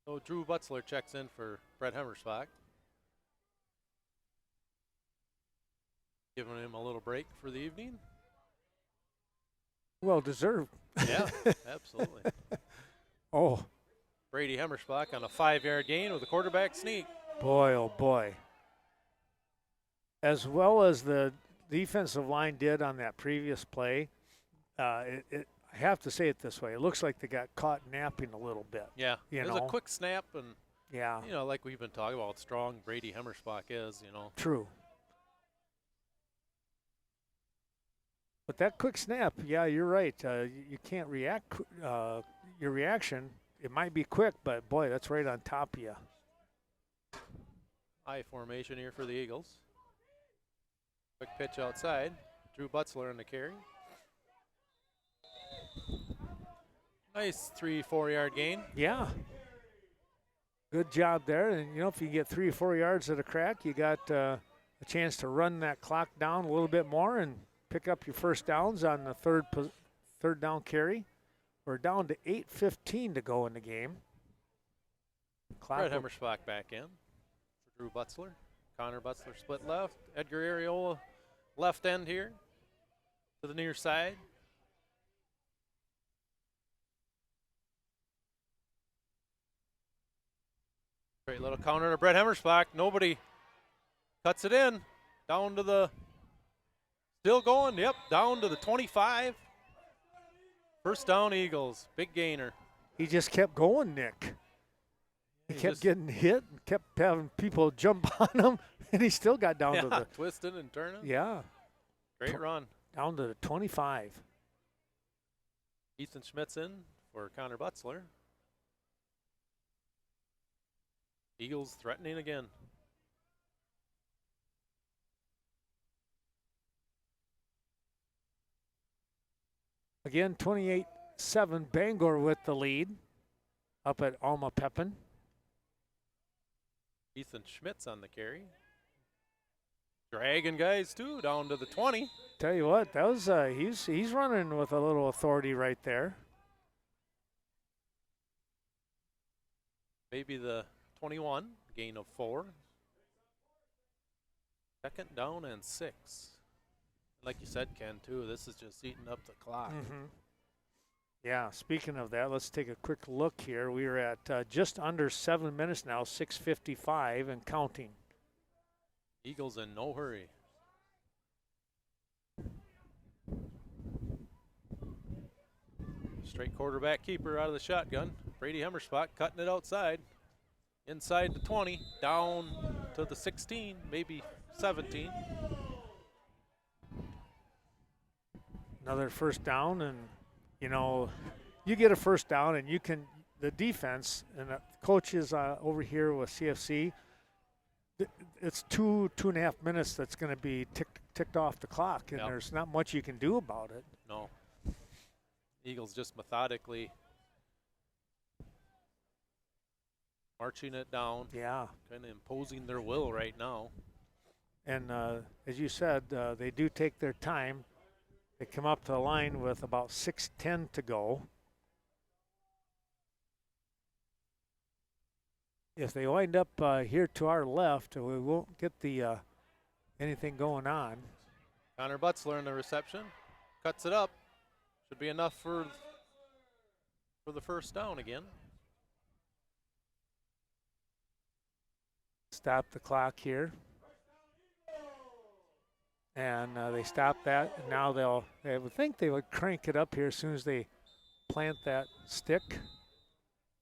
So Drew Butzler checks in for Brett Hemmersbach. Giving him a little break for the evening. Well deserved. Yeah, absolutely. Oh. Brady Hemmersbach on a 5-yard gain with a quarterback sneak. Boy, oh boy. As well as the defensive line did on that previous play, I have to say it this way. It looks like they got caught napping a little bit. Yeah, it was a quick snap, and, yeah, like we've been talking about how strong Brady Hemmersbach is, True. But that quick snap, yeah, you're right. You can't react. Your reaction, it might be quick, but boy, that's right on top of you. I formation here for the Eagles. Quick pitch outside. Drew Butzler in the carry. Nice 3-4 yard gain. Yeah. Good job there. And, if you get 3 or 4 yards at a crack, you got a chance to run that clock down a little bit more and pick up your first downs on the third down carry. We're down to 8:15 to go in the game. Brett Hemmersbach back in for Drew Butzler. Connor Butzler split left. Edgar Areola left end here to the near side. Great little counter to Brett Hemmersbach. Nobody cuts it in. Down to the, still going, yep, down to the 25. First down Eagles, big gainer. He just kept going, Nick. He kept getting hit and kept having people jump on him, and he still got down to the twisting and turning. Yeah. Great run. Down to the 25. Ethan Schmitz in for Connor Butzler. Eagles threatening again. Again, 28-7, Bangor with the lead up at Alma Pepin. Ethan Schmitz on the carry. Dragging guys too down to the 20. Tell you what, that was he's running with a little authority right there. Maybe the 21, gain of 4. Second down and 6. Like you said, Ken, too, this is just eating up the clock. Mm-hmm. Yeah, speaking of that, let's take a quick look here. We are at just under 7 minutes now, 6:55 and counting. Eagles in no hurry. Straight quarterback keeper out of the shotgun. Brady Hemmerspot cutting it outside. Inside the 20, down to the 16, maybe 17. Another first down, and you know, you get a first down, and you can the defense and the coaches over here with CFC. It's 2.5 minutes that's going to be ticked off the clock, and there's not much you can do about it. No. Eagles just methodically marching it down. Yeah. Kind of imposing their will right now. And as you said, they do take their time. They come up to the line with about 6:10 to go. If they wind up here to our left, we won't get the anything going on. Connor Butzler in the reception. Cuts it up. Should be enough for the first down again. Stop the clock here. And they stop that. Now they would think they would crank it up here as soon as they plant that stick.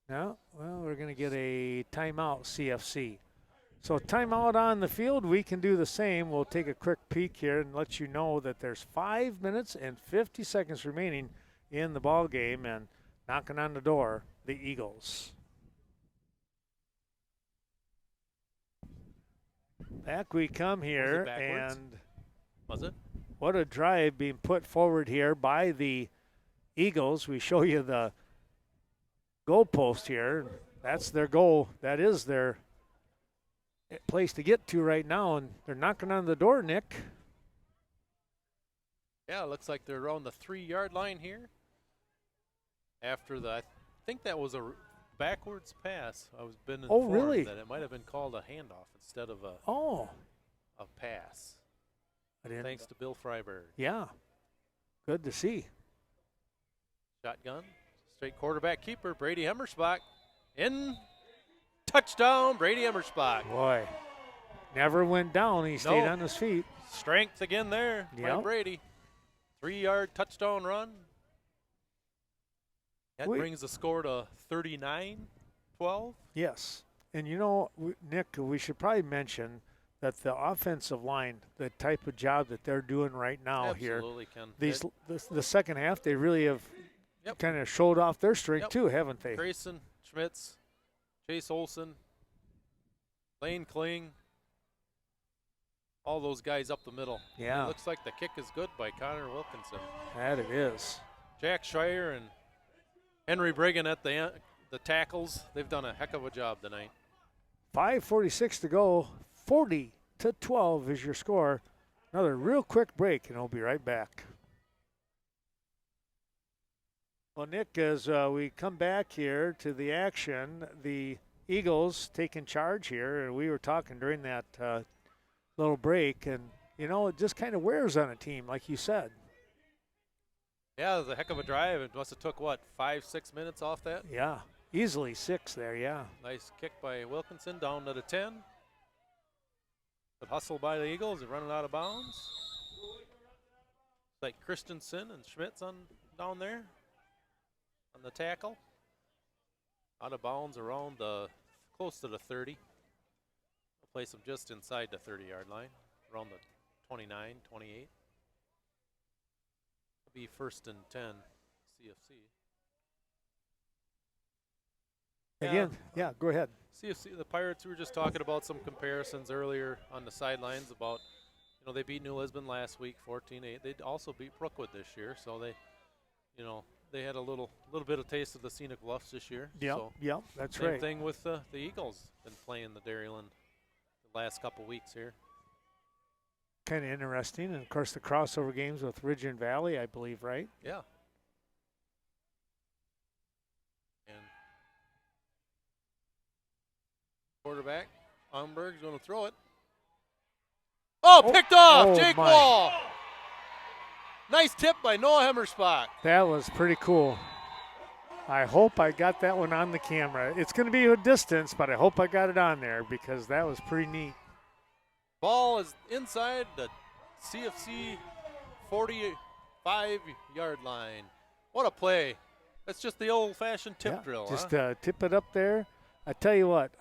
No, well, we're going to get a timeout, CFC. So timeout on the field, we can do the same. We'll take a quick peek here and let you know that there's 5 minutes and 50 seconds remaining in the ball game, and knocking on the door, the Eagles. Back we come here, and was it? What a drive being put forward here by the Eagles. We show you the goalpost here. That's their goal. That is their place to get to right now, and they're knocking on the door, Nick. Yeah, it looks like they're around the 3-yard line here. After I think that was a backwards pass. I was been informed really? that it might have been called a handoff instead of a pass. Thanks to Bill Freiberg. Yeah, good to see. Shotgun, straight quarterback keeper, Brady Hemmerspach. In, touchdown, Brady Hemmerspach. Boy, never went down. He stayed on his feet. Strength again there by Brady. 3-yard touchdown run. That brings the score to 39-12. Yes. And you know, Nick, we should probably mention that the offensive line, the type of job that they're doing right now Absolutely, here, Ken. the second half, they really have kind of showed off their strength too, haven't they? Grayson, Schmitz, Chase Olson, Lane Kling, all those guys up the middle. Yeah. It looks like the kick is good by Connor Wilkinson. That it is. Jack Schreier and Henry Brigham at the tackles. They've done a heck of a job tonight. 5:46 to go. 40-12 is your score. Another real quick break, and we'll be right back. Well, Nick, as we come back here to the action, the Eagles taking charge here, and we were talking during that little break, and, you know, it just kind of wears on a team, like you said. Yeah, it was a heck of a drive. It must have took, 5-6 minutes off that? Yeah, easily 6 there, yeah. Nice kick by Wilkinson down to the 10. But hustle by the Eagles, they're running out of bounds. Like Christensen and Schmitz down there on the tackle. Out of bounds around close to the 30. We'll place them just inside the 30-yard line, around the 29, 28. It'll be 1st and 10, CFC. Again, go ahead. CFC, the Pirates, we were just talking about some comparisons earlier on the sidelines about, they beat New Lisbon last week, 14-8. They also beat Brookwood this year, so they had a little bit of taste of the Scenic Bluffs this year. Yeah, that's right. Same thing with the Eagles. Been playing the Dairyland the last couple weeks here. kind of interesting. And, of course, the crossover games with Ridge and Valley, I believe, right? Yeah. And quarterback, Umberg's going to throw it. Oh, picked off, Jake Wall. Nice tip by Noah Hemmerspach. That was pretty cool. I hope I got that one on the camera. It's going to be a distance, but I hope I got it on there because that was pretty neat. Ball is inside the CFC 45-yard line. What a play. That's just the old-fashioned tip drill. Just huh? Tip it up there. I tell you what,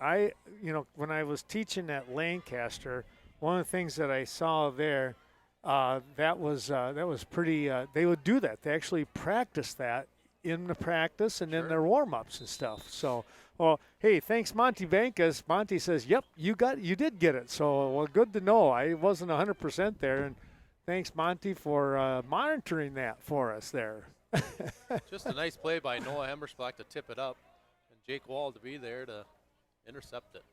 when I was teaching at Lancaster, one of the things that I saw there, that was pretty. They would do that. They actually practice that in the practice and in their warm-ups and stuff. So, well, hey, thanks, Monty Bankas. Monty says, "Yep, you did get it." So, well, good to know. I wasn't 100% there, and thanks, Monty, for monitoring that for us there. Just a nice play by Noah Hemmerspach to tip it up, and Jake Wall to be there to intercept it.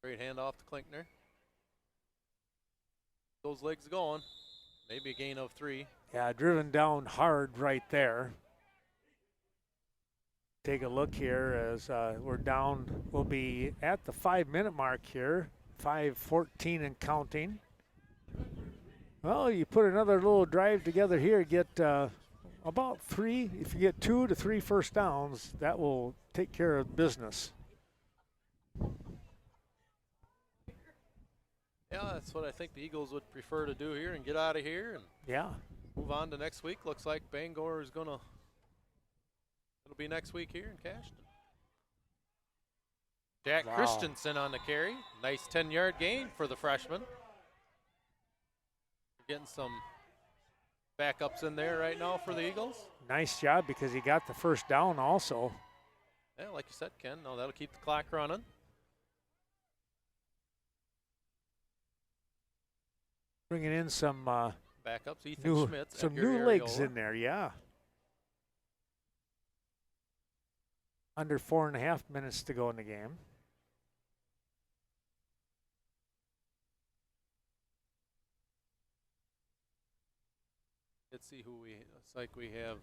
Great handoff to Klinkner. Those legs going. Maybe a gain of 3. Yeah, driven down hard right there. Take a look here as we're down. We'll be at the 5-minute mark here. 5:14 and counting. Well, you put another little drive together here, get about 3. If you get 2 to 3 first downs, that will take care of business. Yeah, that's what I think the Eagles would prefer to do here and get out of here and move on to next week. Looks like Bangor is it'll be next week here in Cashton. Jack Christensen on the carry. Nice 10-yard gain for the freshman. Getting some backups in there right now for the Eagles. Nice job because he got the first down also. Yeah, like you said, Ken. No, that'll keep the clock running. Bringing in some backups. Ethan Schmitz. Some new legs in there, yeah. Under 4.5 minutes to go in the game. Let's see who it's like we have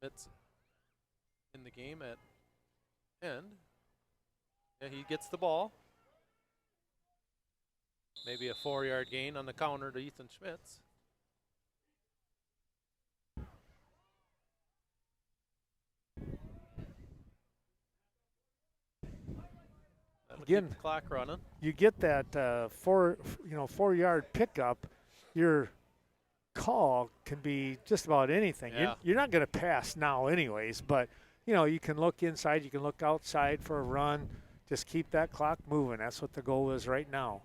Ethan Schmitz in the game at end. Yeah, he gets the ball. Maybe a 4-yard gain on the counter to Ethan Schmitz. Again, keep the clock running. You get that 4-yard pickup. Your call can be just about anything. Yeah. You're not going to pass now, anyways. But you can look inside, you can look outside for a run. Just keep that clock moving. That's what the goal is right now.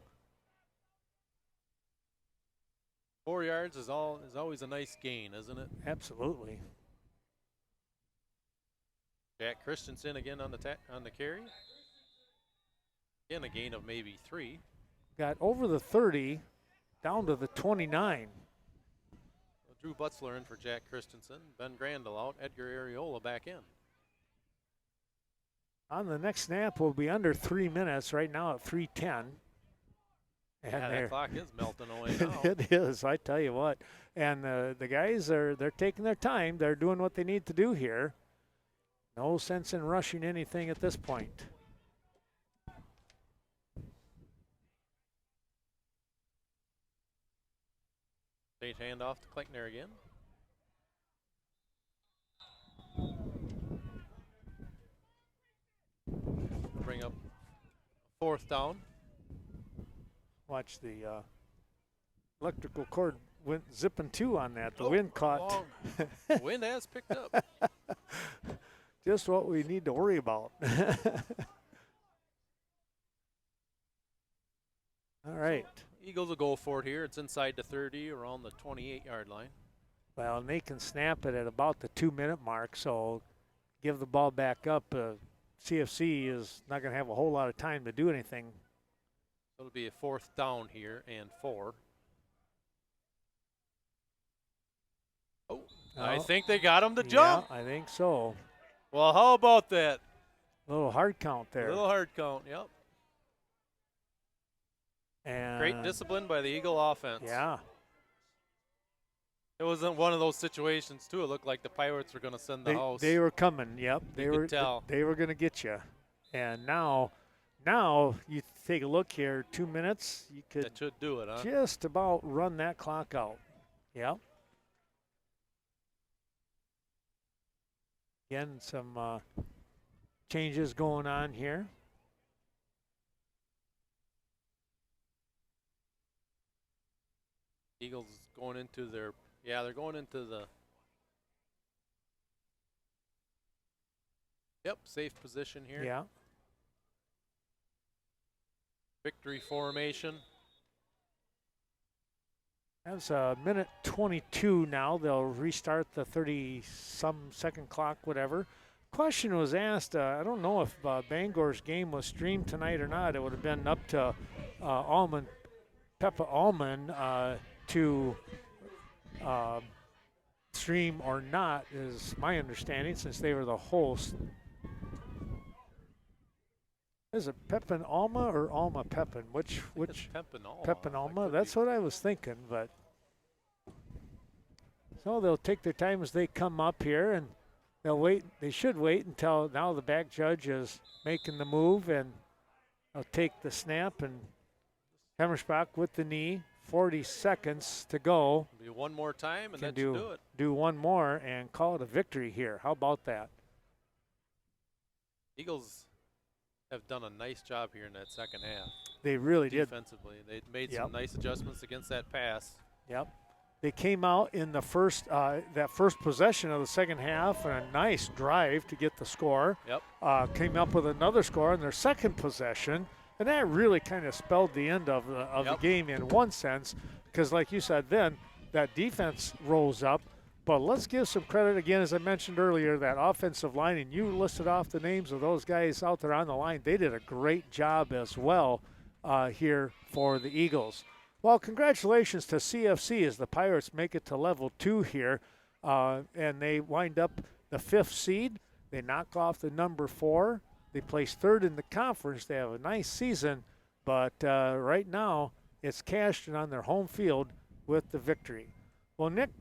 4 yards is always a nice gain, isn't it? Absolutely. Jack Christensen again on the carry. Again, a gain of maybe 3. Got over the 30, down to the 29. Drew Butzler in for Jack Christensen. Ben Grandel out. Edgar Areola back in. On the next snap, we'll be under 3 minutes. Right now at 3:10. And that clock is melting away now. It is, I tell you what. And the guys they're taking their time. They're doing what they need to do here. No sense in rushing anything at this point. State handoff to Klinkner again. Bring up 4th down. Watch the electrical cord went zipping too on that. The wind caught. The wind has picked up. Just what we need to worry about. All right. So Eagles will go for it here. It's inside the 30, around the 28-yard line. Well, and they can snap it at about the 2-minute mark, so give the ball back up. CFC is not going to have a whole lot of time to do anything. It'll be a 4th down here and 4. Oh, I think they got him to jump. Yeah, I think so. Well, how about that? Little hard count A there. little hard count, yep. And Great discipline by the Eagle offense. Yeah. It wasn't one of those situations, too. It looked like the Pirates were going to send the house. They were coming. Yep. You could tell. They were going to get you. And now you take a look here. 2 minutes. You could That should do it, huh? just about run that clock out. Yep. Again, some changes going on here. Eagles going into their, they're going into the, safe position here. Yeah. Victory formation. That's a minute 22 now. They'll restart the 30-some second clock, whatever. Question was asked, I don't know if Bangor's game was streamed tonight or not. It would have been up to Peppa Allman to stream or not, is my understanding, since they were the host. Is it Pepin Alma or Alma Pepin? Which Pepin Alma. Pepin Alma? That's what I was thinking, but so they'll take their time as they come up here, and they'll wait. They should wait until now the back judge is making the move, and they'll take the snap, and Hammersbach with the knee. 40 seconds to go. Be one more time, and that should do it. Do one more and call it a victory here. How about that? Eagles have done a nice job here in that second half. They really did. Defensively. They made some nice adjustments against that pass. Yep. They came out in the first that first possession of the second half and a nice drive to get the score. Yep. Came up with another score in their second possession, and that really kind of spelled the end of the game in one sense, because like you said, then that defense rolls up. But let's give some credit again, as I mentioned earlier, that offensive line, and you listed off the names of those guys out there on the line. They did a great job as well here for the Eagles. Well, congratulations to CFC as the Pirates make it to level 2 here, and they wind up the 5th seed. They knock off the number 4. They place 3rd in the conference. They have a nice season, but right now it's Cashton on their home field with the victory. Well, Nick,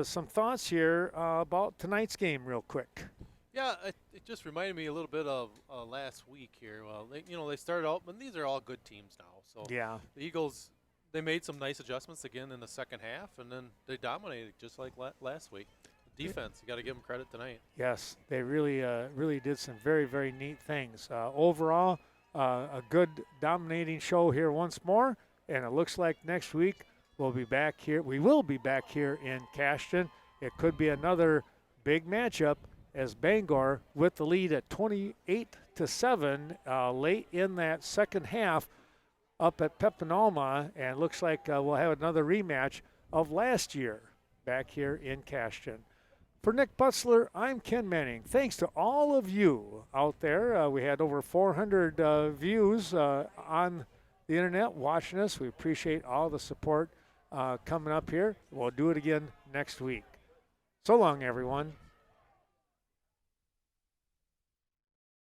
some thoughts here about tonight's game real quick. Yeah, it just reminded me a little bit of last week here. Well, they started out, but these are all good teams now. So yeah, the Eagles, they made some nice adjustments again in the second half, and then they dominated just like last week. The defense, you got to give them credit tonight. Yes, they really did some very, very neat things. Overall, a good dominating show here once more, and it looks like next week we'll be back here. We will be back here in Cashton. It could be another big matchup as Bangor with the lead at 28-7 late in that second half up at Pepin Alma, and looks like we'll have another rematch of last year back here in Cashton. For Nick Butzler, I'm Ken Manning. Thanks to all of you out there. We had over 400 views on the internet watching us. We appreciate all the support coming up here. We'll do it again next week. So long, everyone.